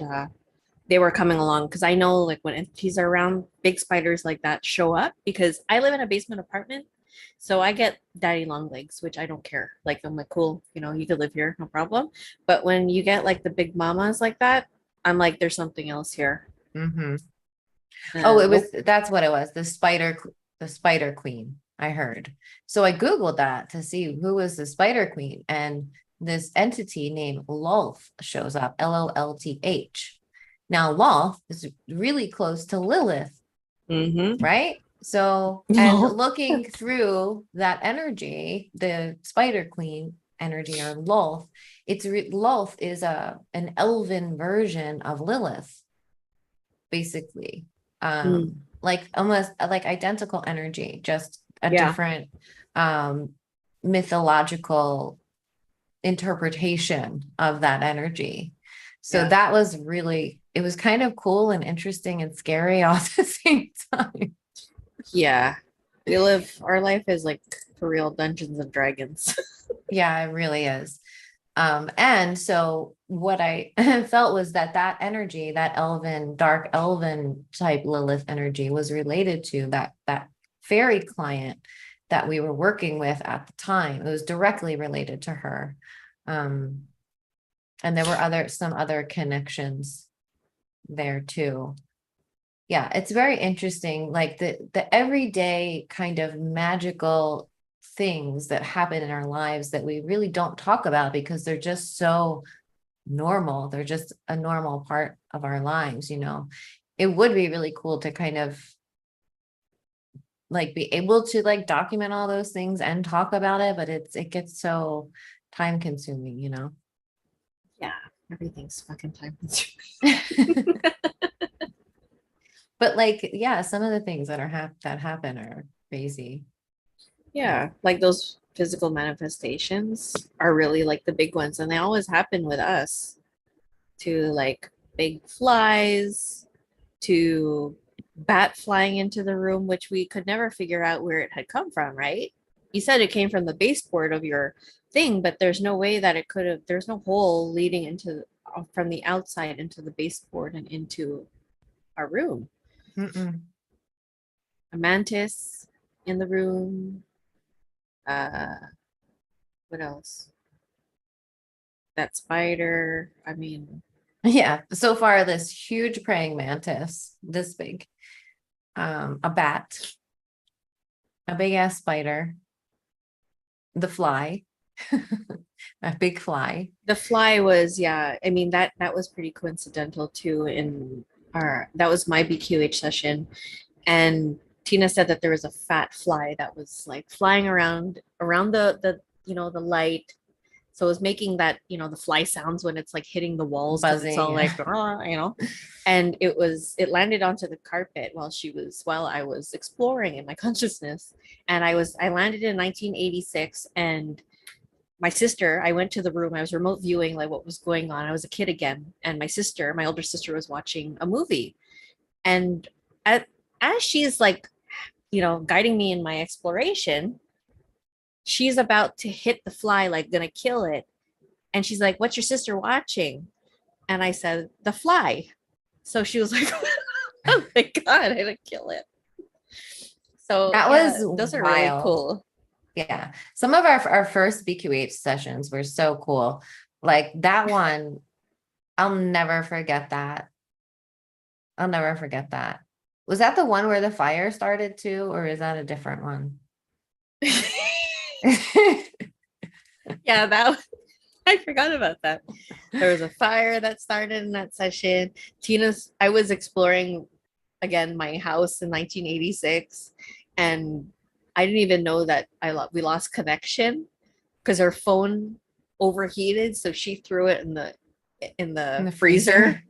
they were coming along because I know like when entities are around, big spiders like that show up because I live in a basement apartment. So I get daddy long legs, which I don't care. Like I'm like, cool, you could live here, no problem. But when you get like the big mamas like that, I'm like, there's something else here. Mm-hmm. Oh, Nope. that's what it was. The Spider Queen, I heard. So I Googled that to see who was the Spider Queen, and this entity named Lolth shows up, Lolth. Now, Lolth is really close to Lilith, Mm-hmm. right? So, and No. looking through that energy, the Spider Queen energy or Lolth, Lolth is an elven version of Lilith, basically. Like almost like identical energy, just a Yeah. different mythological interpretation of that energy. So Yeah. that was really, it was kind of cool and interesting and scary all at the same time. Yeah. Our life is like for real Dungeons and Dragons. Yeah, it really is. And so what I felt was that energy, that dark elven type Lilith energy was related to that fairy client that we were working with at the time. It was directly related to her. And there were some other connections there too. Yeah, it's very interesting. Like the everyday kind of magical things that happen in our lives that we really don't talk about because they're just so normal. They're just a normal part of our lives, you know. It would be really cool to kind of like be able to like document all those things and talk about it, but it gets so time consuming, you know. Yeah. Everything's fucking time consuming. But like, yeah, some of the things that that happen are crazy. Yeah. Like those physical manifestations are really like the big ones, and they always happen with us, to like big flies, to bat flying into the room, which we could never figure out where it had come from, right? You said it came from the baseboard of your thing, but there's no way that it could have, there's no hole leading into from the outside into the baseboard and into our room. Mm-mm. A mantis in the room. What else? That spider. I mean, Yeah, so far this huge praying mantis, this big, a bat, a big ass spider, the fly, a big fly. the fly was, yeah. I mean, that was pretty coincidental too. In that was my BQH session, and Tina said that there was a fat fly that was like flying around the the light. So it was making that, the fly sounds when it's like hitting the walls because it's all Buzzing. like, and it landed onto the carpet while I was exploring in my consciousness. And I landed in 1986, and my sister, I went to the room, I was remote viewing like what was going on. I was a kid again, and my older sister was watching a movie. And at, as she's like, guiding me in my exploration, she's about to hit the fly, like gonna kill it. And she's like, "What's your sister watching?" And I said, "The Fly." So she was like, "Oh my God, I didn't kill it." So That yeah, was those are really wild. cool. Yeah. Some of our first BQH sessions were so cool. Like that one, I'll never forget that. I'll never forget that. Was that the one where the fire started too, or is that a different one? Yeah, I forgot about that. There was a fire that started in that session. I was exploring again my house in 1986, and I didn't even know that we lost connection because her phone overheated, so she threw it in In the the freezer freezer.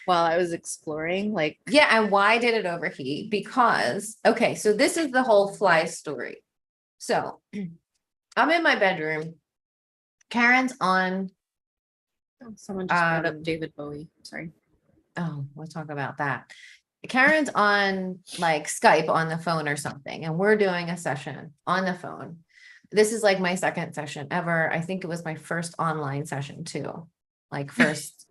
while I was exploring. Like, Yeah, and why did it overheat? Because, okay, so this is the whole fly story. So I'm in my bedroom. Karen's on, oh, someone just brought up um, David Bowie. Sorry. oh, we'll talk about that. Karen's on like Skype on the phone or something, and we're doing a session on the phone. This is like my second session ever. I think it was my first online session too, like first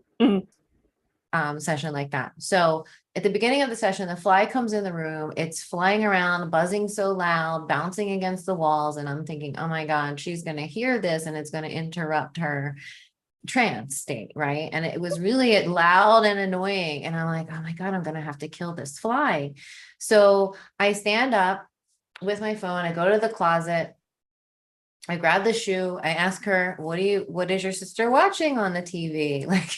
session like that. So at the beginning of the session, the fly comes in the room. It's flying around, buzzing so loud, bouncing against the walls. And I'm thinking, oh my God, she's going to hear this and it's going to interrupt her trance state, right? And it was really loud and annoying. And I'm like, oh my God, I'm going to have to kill this fly. So I stand up with my phone. I go to the closet. I grab the shoe. I ask her, what is your sister watching on the TV? Like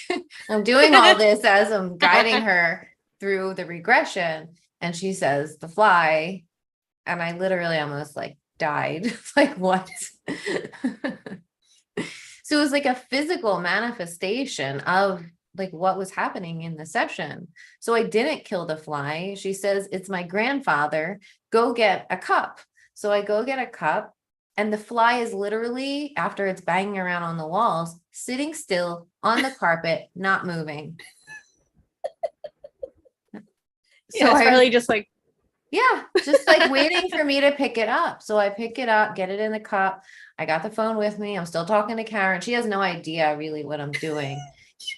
I'm doing all this as I'm guiding her through the regression. And she says, The Fly. And I literally almost like died. Like, what? So it was like a physical manifestation of like what was happening in the session. So I didn't kill the fly. She says, It's my grandfather. Go get a cup. So I go get a cup. And the fly is literally, after it's banging around on the walls, sitting still on the carpet, not moving. Yeah, So it's I, probably just like, yeah, just like waiting for me to pick it up. So I pick it up, get it in the cup. I got the phone with me. I'm still talking to Karen. She has no idea really what I'm doing.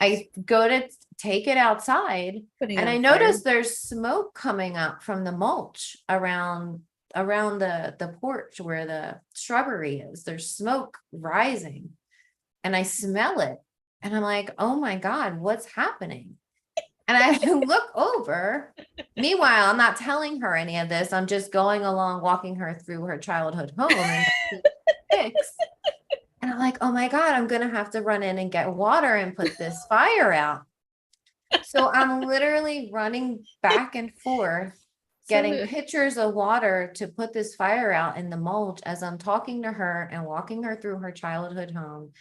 I go to take it outside putting and on I fire. notice there's smoke coming up from the mulch around the porch where the shrubbery is. There's smoke rising and I smell it. And I'm like, oh my God, what's happening? And I look over. Meanwhile, I'm not telling her any of this. I'm just going along, walking her through her childhood home in 1986. And I'm like, oh my God, I'm going to have to run in and get water and put this fire out. So I'm literally running back and forth, getting So pitchers of water to put this fire out in the mulch as I'm talking to her and walking her through her childhood home.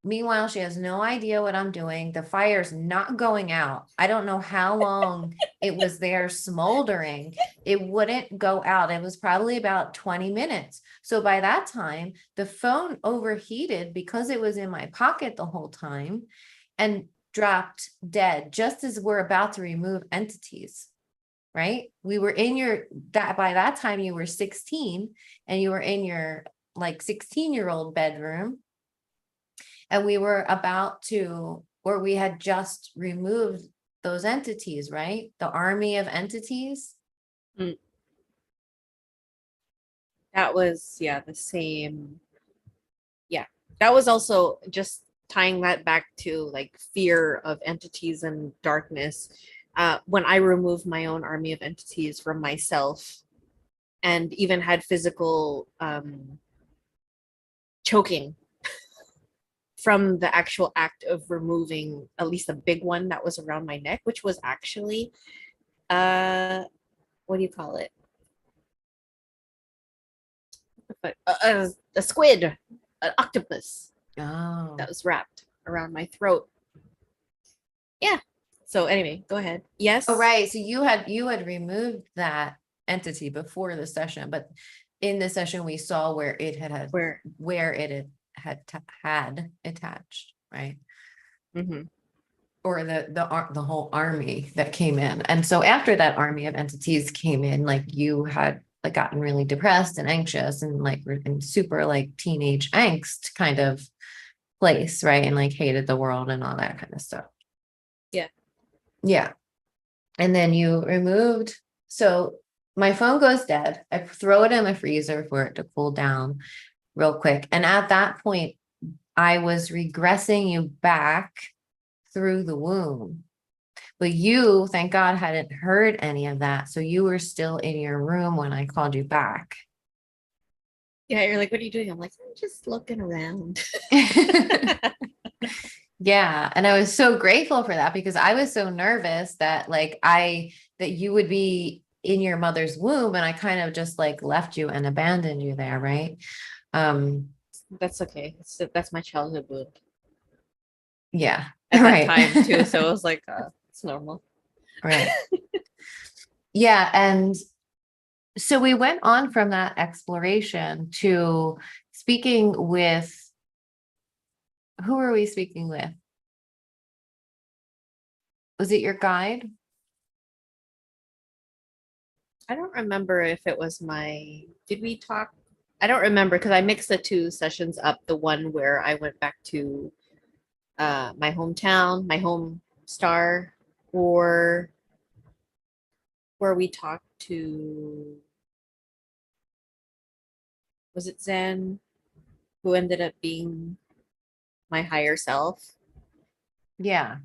Meanwhile, she has no idea what I'm doing. The fire's not going out. I don't know how long it was there smoldering. It wouldn't go out. It was probably about 20 minutes. So by that time, the phone overheated because it was in my pocket the whole time and dropped dead just as we're about to remove entities. Right? We were in that by that time you were 16 and you were in your like 16-year-old bedroom. And we were about to, or we had just removed those entities, right? The army of entities. mm, that was, yeah, the same. Yeah. That was also just tying that back to like fear of entities and darkness. When I removed my own army of entities from myself and even had physical choking from the actual act of removing at least a big one that was around my neck, which was actually what do you call it? A squid, an octopus Oh. that was wrapped around my throat. Yeah. So anyway, go ahead. Yes. Oh, right. So you had removed that entity before the session, but in the session we saw where it had attached, right? Mm-hmm. Or the whole army that came in. And so after that army of entities came in, like you had like gotten really depressed and anxious and like in super like teenage angst kind of place, right? And like hated the world and all that kind of stuff. Yeah. Yeah. And then you removed, so my phone goes dead. I throw it in the freezer for it to cool down real quick. And at that point, I was regressing you back through the womb. But you, thank God, hadn't heard any of that. So you were still in your room when I called you back. Yeah, you're like, what are you doing? I'm like, I'm just looking around. Yeah. And I was so grateful for that because I was so nervous that that you would be in your mother's womb and I kind of just like left you and abandoned you there, right? That's okay. That's my childhood wound. Yeah. At that Right. time too. So it was like, it's normal. Right. Yeah. And so we went on from that exploration to speaking with, who were we speaking with? Was it your guide? I don't remember if it was did we talk? I don't remember because I mixed the two sessions up. The one where I went back to my hometown, my home star, or where we talked to, was it Zen, who ended up being my higher self? Yeah.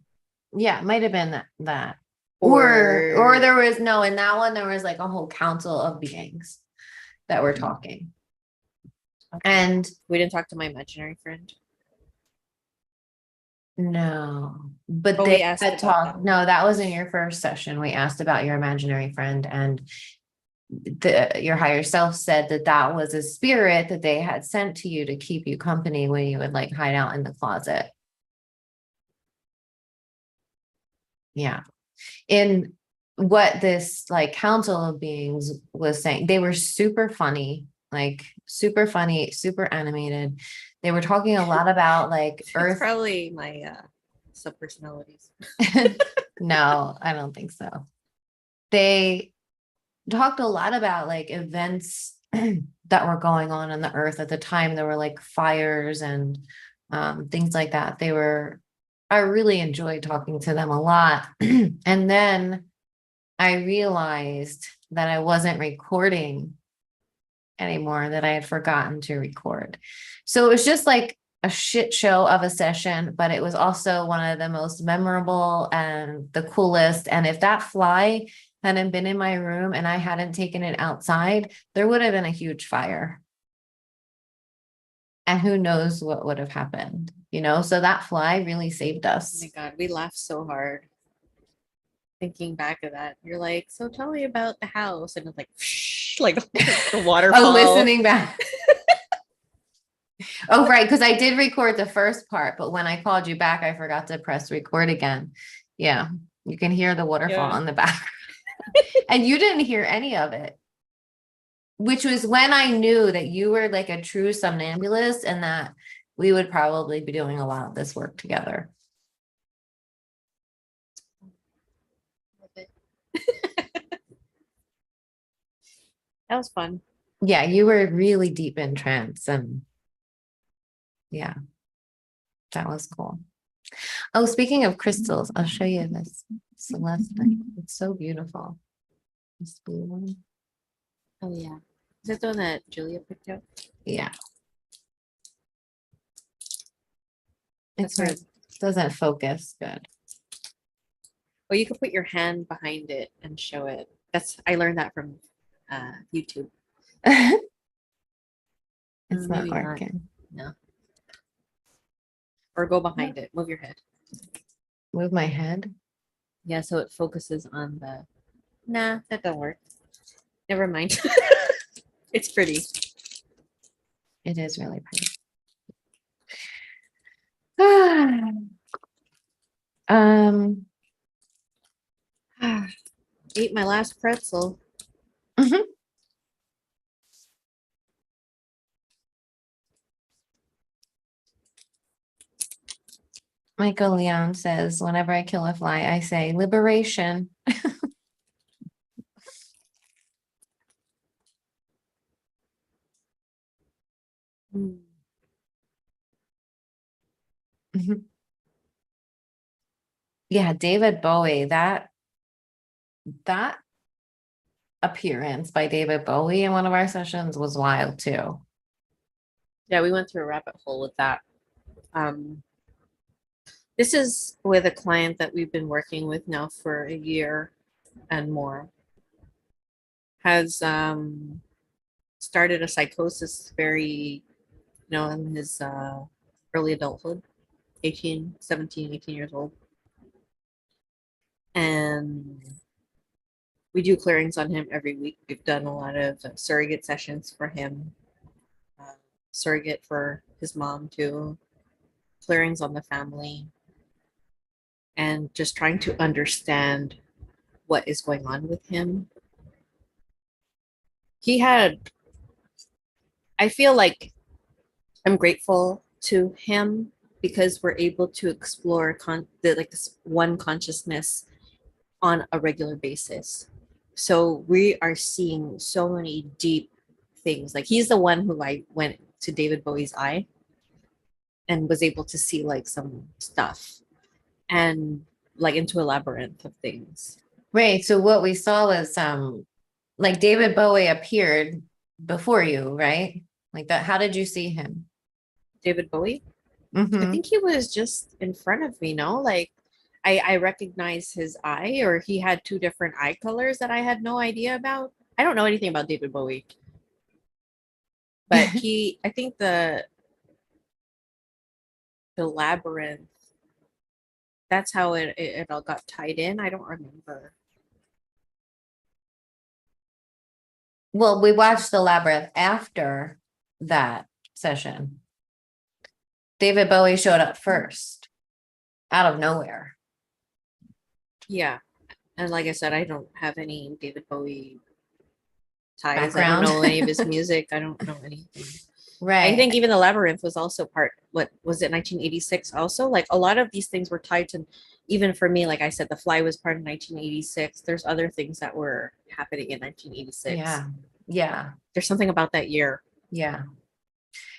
Yeah. It might have been that. Or there was no, in that one, there was like a whole council of beings that were talking. Okay. And we didn't talk to my imaginary friend. no, but Oh, they we asked had about talked. that. No, that was in your first session. We asked about your imaginary friend, and your higher self said that that was a spirit that they had sent to you to keep you company when you would like hide out in the closet. Yeah. In what this like council of beings was saying, they were super funny, super animated. They were talking a lot about like It's Earth. probably my sub-personalities. No, I don't think so. They talked a lot about like events that were going on the Earth at the time. There were like fires and things like that. I really enjoyed talking to them a lot. And then I realized that I wasn't recording anymore, that I had forgotten to record. So it was just like a shit show of a session, but it was also one of the most memorable and the coolest. And if that fly hadn't been in my room and I hadn't taken it outside, there would have been a huge fire. And who knows what would have happened, So that fly really saved us. Oh my God, we laughed so hard thinking back of that. You're like, so tell me about the house. And it's like, like the waterfall. Oh, listening back. Oh, right. Because I did record the first part, but when I called you back, I forgot to press record again. Yeah. You can hear the waterfall in the back. And you didn't hear any of it, which was when I knew that you were like a true somnambulist and that we would probably be doing a lot of this work together. That was fun. Yeah, you were really deep in trance and yeah, that was cool. Oh, speaking of crystals, I'll show you this Celeste thing. It's so beautiful. This blue one. Oh yeah. Is that the one that Julia picked out? Yeah. It doesn't focus good. Well, you could put your hand behind it and show it. I learned that from YouTube. It's not working. No. or go behind it. Move your head. Move my head. Yeah, so it focuses on the. Nah, that don't work. Never mind. It's pretty. It is really pretty. um, Ate my last pretzel. mhm. Michael Leon says, whenever I kill a fly, I say liberation. Mm. Mhm. Yeah, David Bowie, that appearance by David Bowie in one of our sessions was wild too. Yeah, we went through a rabbit hole with that. This is with a client that we've been working with now for a year and more. Has started a psychosis very, in his early adulthood, 18, 17, 18 years old. And we do clearings on him every week. We've done a lot of surrogate sessions for him, surrogate for his mom too, clearings on the family, and just trying to understand what is going on with him. He had, I feel like I'm grateful to him because we're able to explore this one consciousness on a regular basis. So we are seeing so many deep things. Like he's the one who I went to David Bowie's eye and was able to see like some stuff and like into a labyrinth of things. Right. So what we saw was like David Bowie appeared before you, right? Like that. How did you see him? David Bowie, I Mm-hmm. think he was just in front of me, no? Like I recognize his eye, or he had two different eye colors that I had no idea about. I don't know anything about David Bowie, but I think the labyrinth, that's how it all got tied in. I don't remember. Well, we watched the labyrinth after that session. David Bowie showed up first, out of nowhere. Yeah. And like I said, I don't have any David Bowie ties. I don't Background. know any of his music. I don't know anything. I think Right. even the labyrinth was also what was it, 1986 also? Like a lot of these things were tied to, even for me, like I said, The Fly was part of 1986. There's other things that were happening in 1986. Yeah. Yeah. There's something about that year. Yeah.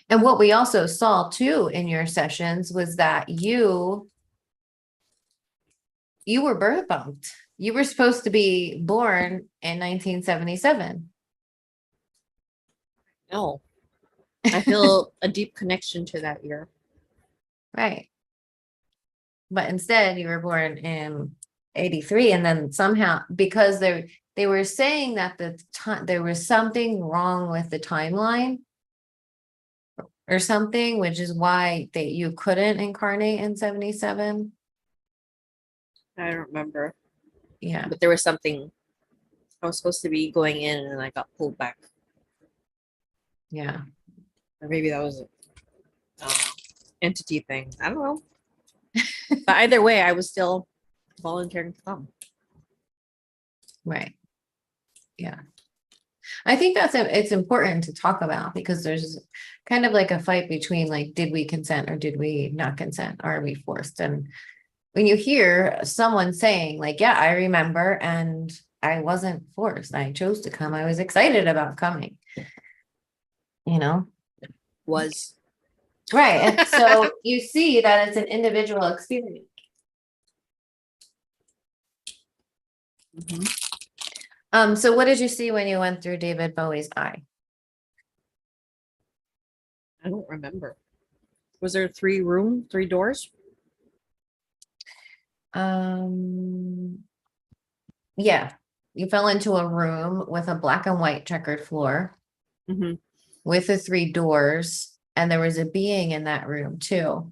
And what we also saw too in your sessions was that you were birth bumped. You were supposed to be born in 1977. No, I feel a deep connection to that year. Right. But instead you were born in 83, and then somehow because they were saying that the time there was something wrong with the timeline or something, which is why you couldn't incarnate in 77. I don't remember, Yeah. but there was something. I was supposed to be going in, and then I got pulled back, Yeah. or maybe that was a entity thing. I don't know. But either way, I was still volunteering to come. Right. Yeah. I think it's important to talk about because there's kind of like a fight between like, did we consent or did we not consent? Are we forced? And when you hear someone saying like, yeah, I remember and I wasn't forced, I chose to come, I was excited about coming, you know? Was Right. And so you see that it's an individual experience. Mhm. So what did you see when you went through David Bowie's eye? I don't remember. Was there three doors? Yeah, you fell into a room with a black and white checkered floor Mm-hmm. with the three doors, and there was a being in that room too.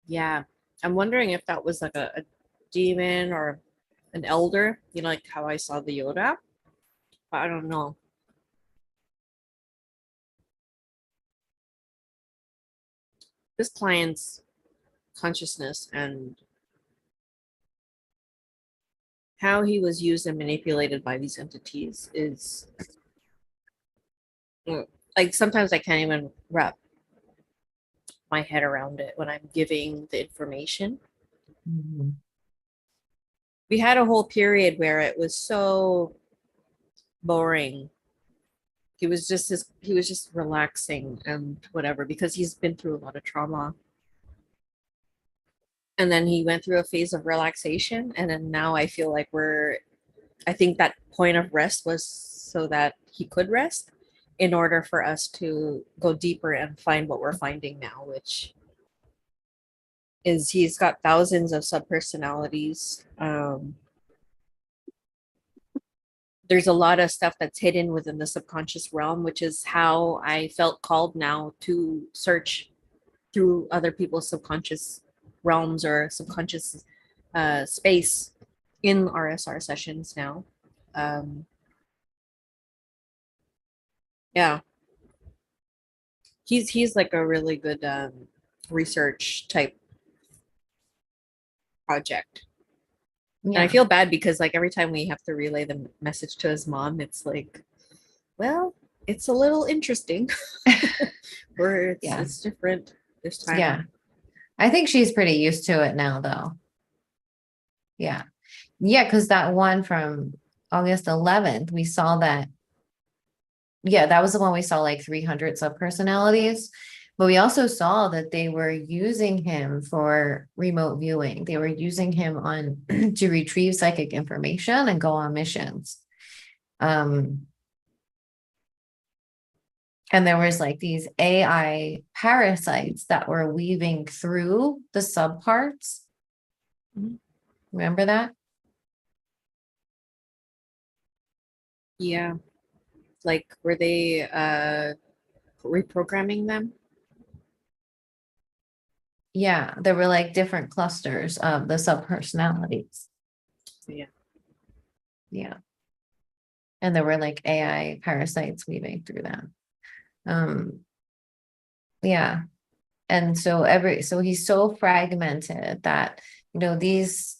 Yeah. I'm wondering if that was like a demon or an elder, you know, like how I saw the Yoda. But I don't know. This client's consciousness and how he was used and manipulated by these entities is like sometimes I can't even wrap my head around it when I'm giving the information. Mhm. We had a whole period where it was so boring. He was just relaxing and whatever because he's been through a lot of trauma. And then he went through a phase of relaxation, and then now I feel like I think that point of rest was so that he could rest in order for us to go deeper and find what we're finding now, which is he's got thousands of subpersonalities. There's a lot of stuff that's hidden within the subconscious realm, which is how I felt called now to search through other people's subconscious realms or subconscious space in RSR sessions now. Um, yeah, he's like a really good research type project. And I Yeah. feel bad because like every time we have to relay the message to his mom, it's like, well, it's a little interesting, or Yeah. it's different this time Yeah. around. I think she's pretty used to it now, though. Yeah. Yeah. Because that one from August 11th, we saw that. Yeah, that was the one we saw like 300 subpersonalities. But we also saw that they were using him for remote viewing. They were using him on to retrieve psychic information and go on missions. Um, and there was like these AI parasites that were weaving through the subparts. Mhm. Remember that? Yeah, like were they reprogramming them? Yeah, there were like different clusters of the subpersonalities. Yeah. Yeah. And there were like AI parasites weaving through them. Um, yeah. And so he's so fragmented that, these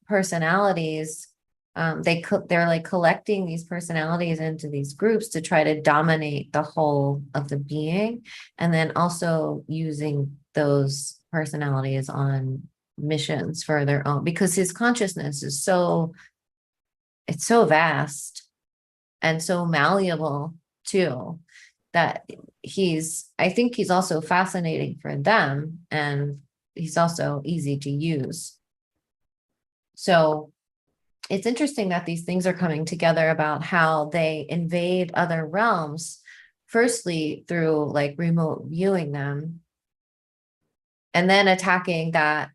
personalities, they're like collecting these personalities into these groups to try to dominate the whole of the being, and then also using those personalities on missions for their own, because his consciousness is it's so vast and so malleable too, that I think he's also fascinating for them, and he's also easy to use. So it's interesting that these things are coming together about how they invade other realms, firstly through like remote viewing them, and then attacking that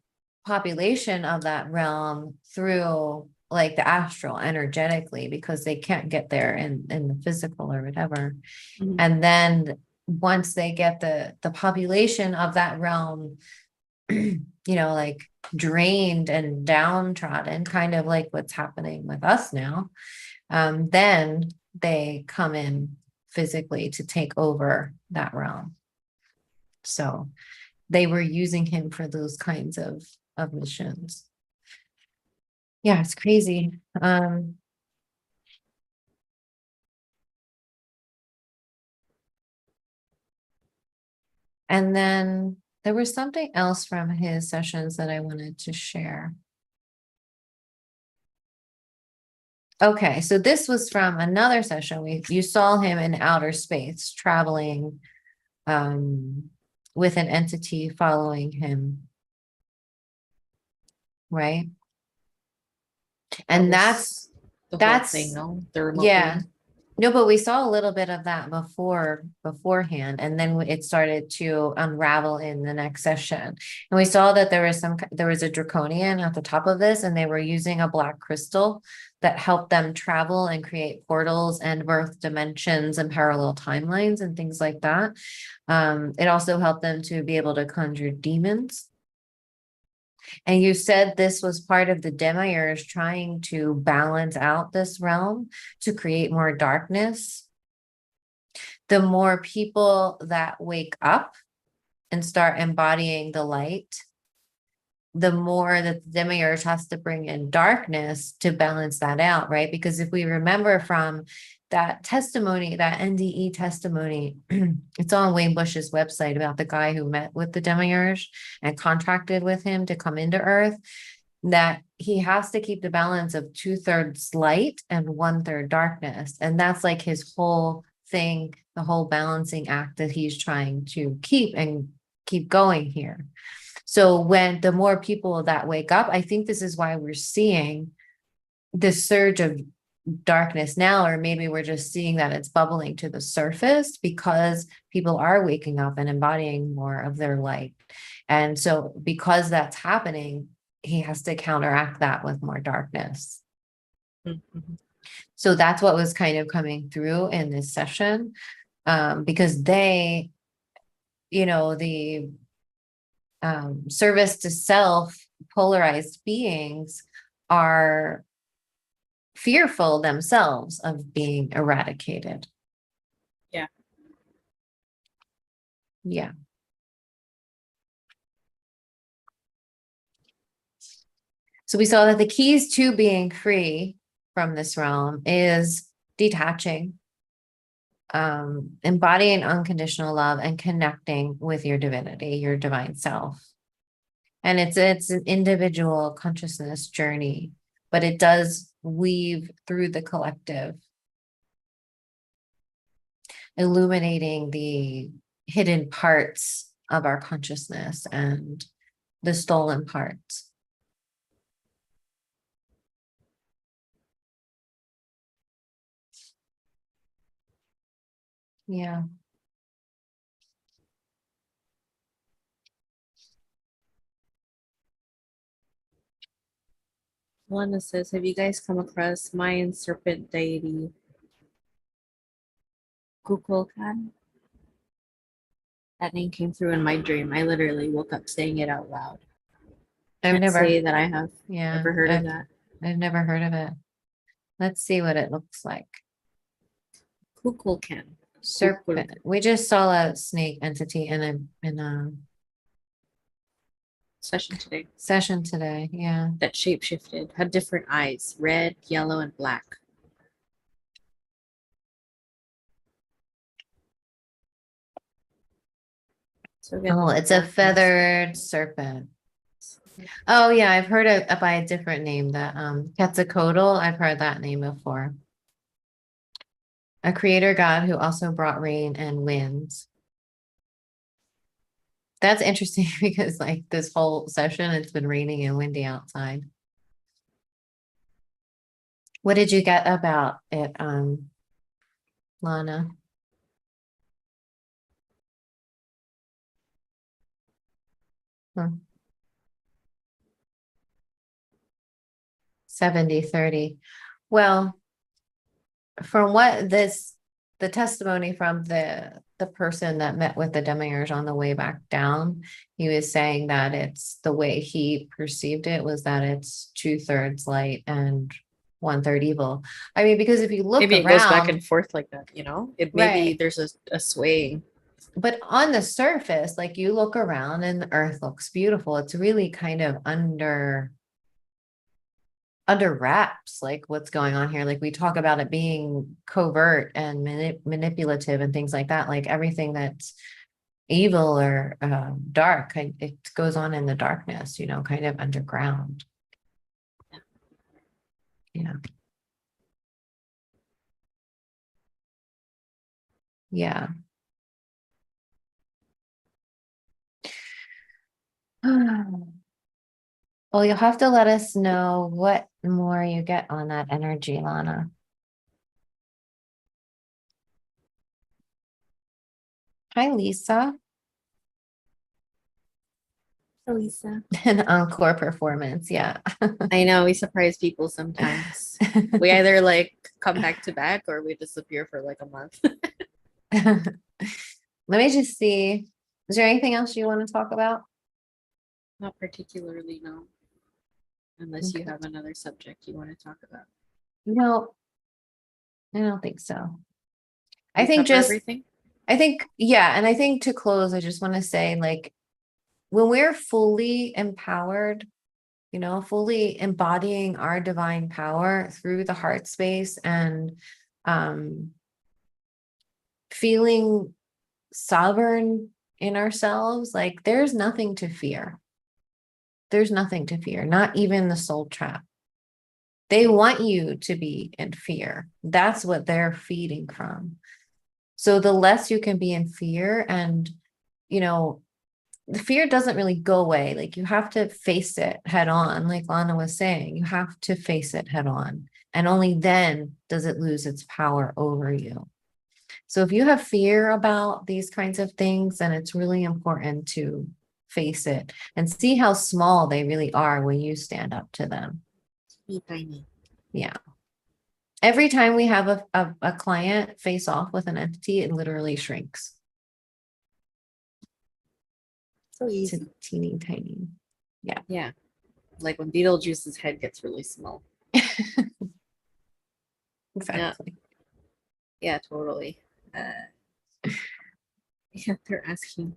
population of that realm through like the astral energetically, because they can't get there in the physical or whatever. Mhm. And then once they get the population of that realm, like drained and downtrodden, kind of like what's happening with us now, then they come in physically to take over that realm. So they were using him for those kinds of missions. Yeah, it's crazy. And then there was something else from his sessions that I wanted to share. Okay, so this was from another session. You saw him in outer space traveling with an entity following him, right? That And was the whole thing, that's no? The remote yeah. viewing. No, but we saw a little bit of that beforehand, and then it started to unravel in the next session. And we saw that there was a draconian at the top of this, and they were using a black crystal that helped them travel and create portals and birth dimensions and parallel timelines and things like that. It also helped them to be able to conjure demons. And you said this was part of the demiurge trying to balance out this realm to create more darkness. The more people that wake up and start embodying the light, the more that the demiurge has to bring in darkness to balance that out, right? Because if we remember from that testimony, that NDE testimony, it's on Wayne Bush's website about the guy who met with the demiurge and contracted with him to come into Earth, that he has to keep the balance of 2/3 light and 1/3 darkness. And that's like his whole thing, the whole balancing act that he's trying to keep and keep going here. So when the more people that wake up, I think this is why we're seeing this surge of darkness now, or maybe we're just seeing that it's bubbling to the surface because people are waking up and embodying more of their light. And so because that's happening, he has to counteract that with more darkness. Mm-hmm. So that's what was kind of coming through in this session, because they, the service to self polarized beings are fearful themselves of being eradicated. Yeah. Yeah. So we saw that the keys to being free from this realm is detaching, embodying unconditional love, and connecting with your divinity, your divine self. And it's an individual consciousness journey, but it does weave through the collective, illuminating the hidden parts of our consciousness and the stolen parts. Yeah. Lana says, have you guys come across Mayan serpent deity Kukulkan? That name came through in my dream. I literally woke up saying it out loud. Can't say that I have ever heard of that. I've never heard of it. Let's see what it looks like. Kukulkan. Serpent. We just saw a snake entity in a session today. Yeah. That shape shifted. Had different eyes, red, yellow, and black. So again, it's a feathered serpent. Oh yeah, I've heard it by a different name, that Quetzalcoatl. I've heard that name before. A creator god who also brought rain and winds. That's interesting because like this whole session, it's been raining and windy outside. What did you get about it, Lana? Huh. 70-30. Well, from what the testimony from the person that met with the demiurge on the way back down, he was saying that it's the way he perceived it was that it's 2/3 light and 1/3 evil. I mean, because if you look maybe around, it goes back and forth like that, it maybe right. There's a swaying. But on the surface, like you look around and the earth looks beautiful. It's really kind of under wraps, like what's going on here. Like we talk about it being covert and manipulative and things like that. Like everything that's evil or dark, it goes on in the darkness, kind of underground. Yeah. Yeah. Well, you'll have to let us know what more you get on that energy, Lana. Hi, Lisa. Lisa. An encore performance. Yeah. I know, we surprise people sometimes. We either like come back to back or we disappear for like a month. Let me just see. Is there anything else you want to talk about? Not particularly, no. Unless you Okay. have another subject you want to talk about. No, I don't think so. I We think cover just, everything. I think, yeah. And I think to close, I just want to say, like, when we're fully empowered, fully embodying our divine power through the heart space and um, feeling sovereign in ourselves, like there's nothing to fear. There's nothing to fear, not even the soul trap. They want you to be in fear. That's what they're feeding from. So the less you can be in fear, and, the fear doesn't really go away. Like you have to face it head on. Like Lana was saying, you have to face it head on. And only then does it lose its power over you. So if you have fear about these kinds of things, then it's really important to face it and see how small they really are when you stand up to them. Be tiny. Yeah. Every time we have a client face off with an entity, it literally shrinks So to easy. teeny tiny. Yeah. Like when Beetlejuice's head gets really small. Exactly. Yeah, totally. Yeah, they're asking,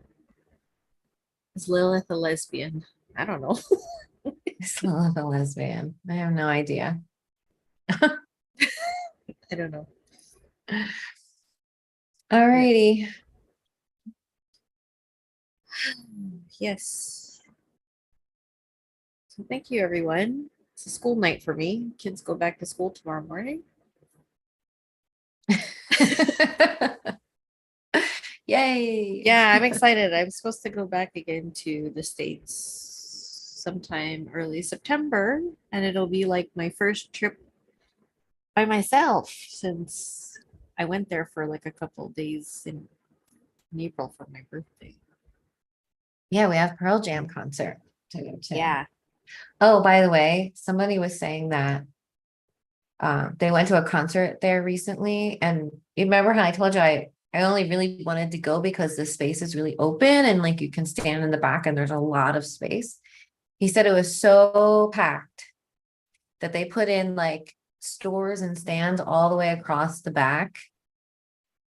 is Lilith a lesbian? I don't know. Is Lilith a lesbian? I have no idea. I don't know. Alrighty. Yes. So thank you, everyone. It's a school night for me. Kids go back to school tomorrow morning. Yay. Yeah, I'm excited. I'm supposed to go back again to the States sometime early September, and it'll be like my first trip by myself since I went there for like a couple days in April for my birthday. Yeah, we have Pearl Jam concert to go to. Yeah. Oh, by the way, somebody was saying that they went to a concert there recently, and you remember how I told you I only really wanted to go because the space is really open and like you can stand in the back and there's a lot of space. He said it was so packed that they put in like stores and stands all the way across the back.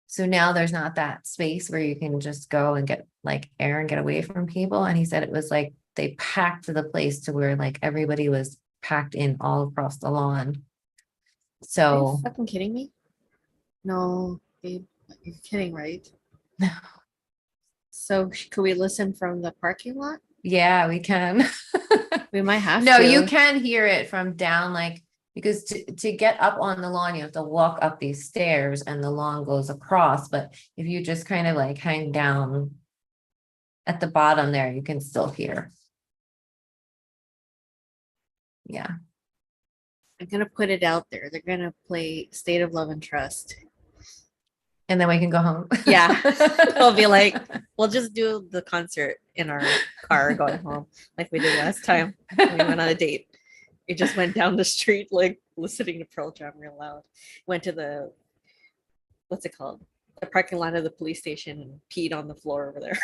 So now there's not that space where you can just go and get like air and get away from people. And he said it was like they packed the place to where like everybody was packed in all across the lawn. Are you So fucking kidding me? No, babe, you're kidding, right? So could we listen from the parking lot? yeah, we can. We might have No, to. you can hear it from down, like, because to get up on the lawn, you have to walk up these stairs and the lawn goes across. But if you just kind of like hang down at the bottom there, you can still hear. Yeah. I'm gonna put it out there. They're gonna play State of Love and Trust. And then we can go home. Yeah. They'll be like, we'll just do the concert in our car going home, like we did last time when we went on a date. We just went down the street, like listening to Pearl Jam real loud. Went to the, what's it called? The parking lot of the police station and peed on the floor over there.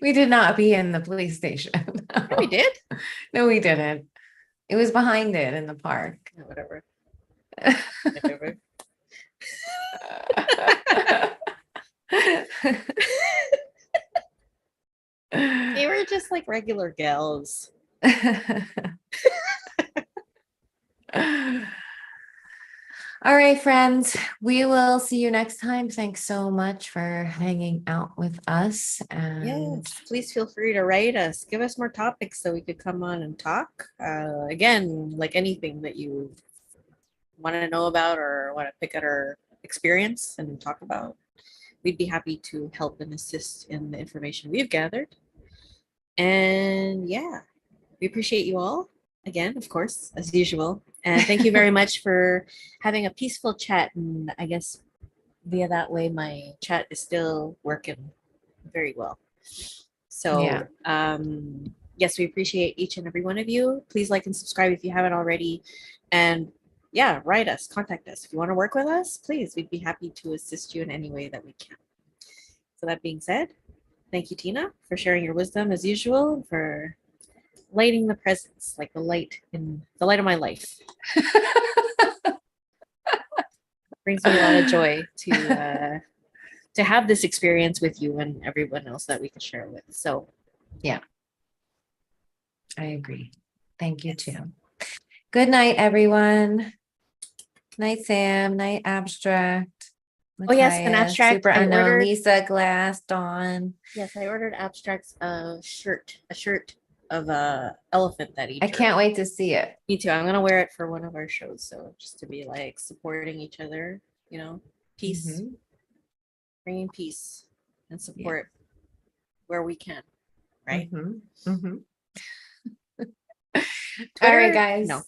We did not be in the police station. Yeah, we did. No, we didn't. It was behind it in the park. Yeah, whatever. They were just like regular gals. All right, friends, we will see you next time. Thanks so much for hanging out with us. And Yes, please feel free to write us. Give us more topics so we could come on and talk. Again, like anything that you want to know about or want to pick at our experience and talk about, we'd be happy to help and assist in the information we've gathered. And yeah, we appreciate you all again, of course, as usual. And thank you very much for having a peaceful chat. And I guess via that way, my chat is still working very well. So, yeah, yes, we appreciate each and every one of you. Please like and subscribe if you haven't already. And yeah, write us, contact us. If you want to work with us, please, we'd be happy to assist you in any way that we can. So, that being said, Thank you, Tina, for sharing your wisdom as usual, for lighting the presence, like the light of my life. Brings me a lot of joy to have this experience with you and everyone else that we can share with. So Yeah, I agree. Thank you too. Good night, everyone. Night, Sam. Night, Abstract. Oh yes, an Micaiah, abstract. Super I Unknown, ordered. Lisa, Glass, Dawn. Yes, I ordered abstracts of a shirt of a elephant that he I drew. can't wait to see it. Me too. I'm gonna wear it for one of our shows. So just to be like supporting each other, you know, peace, bringing peace and support where we can, right? All right, Twitter, guys. no.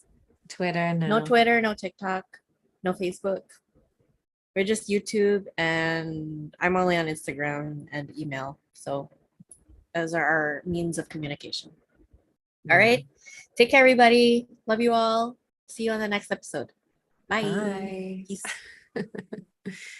Twitter, No Twitter, no TikTok, no Facebook. We're just YouTube, and I'm only on Instagram and email. So those are our means of communication. All right. Take care, everybody. Love you all. See you on the next episode. Bye. Bye. Peace.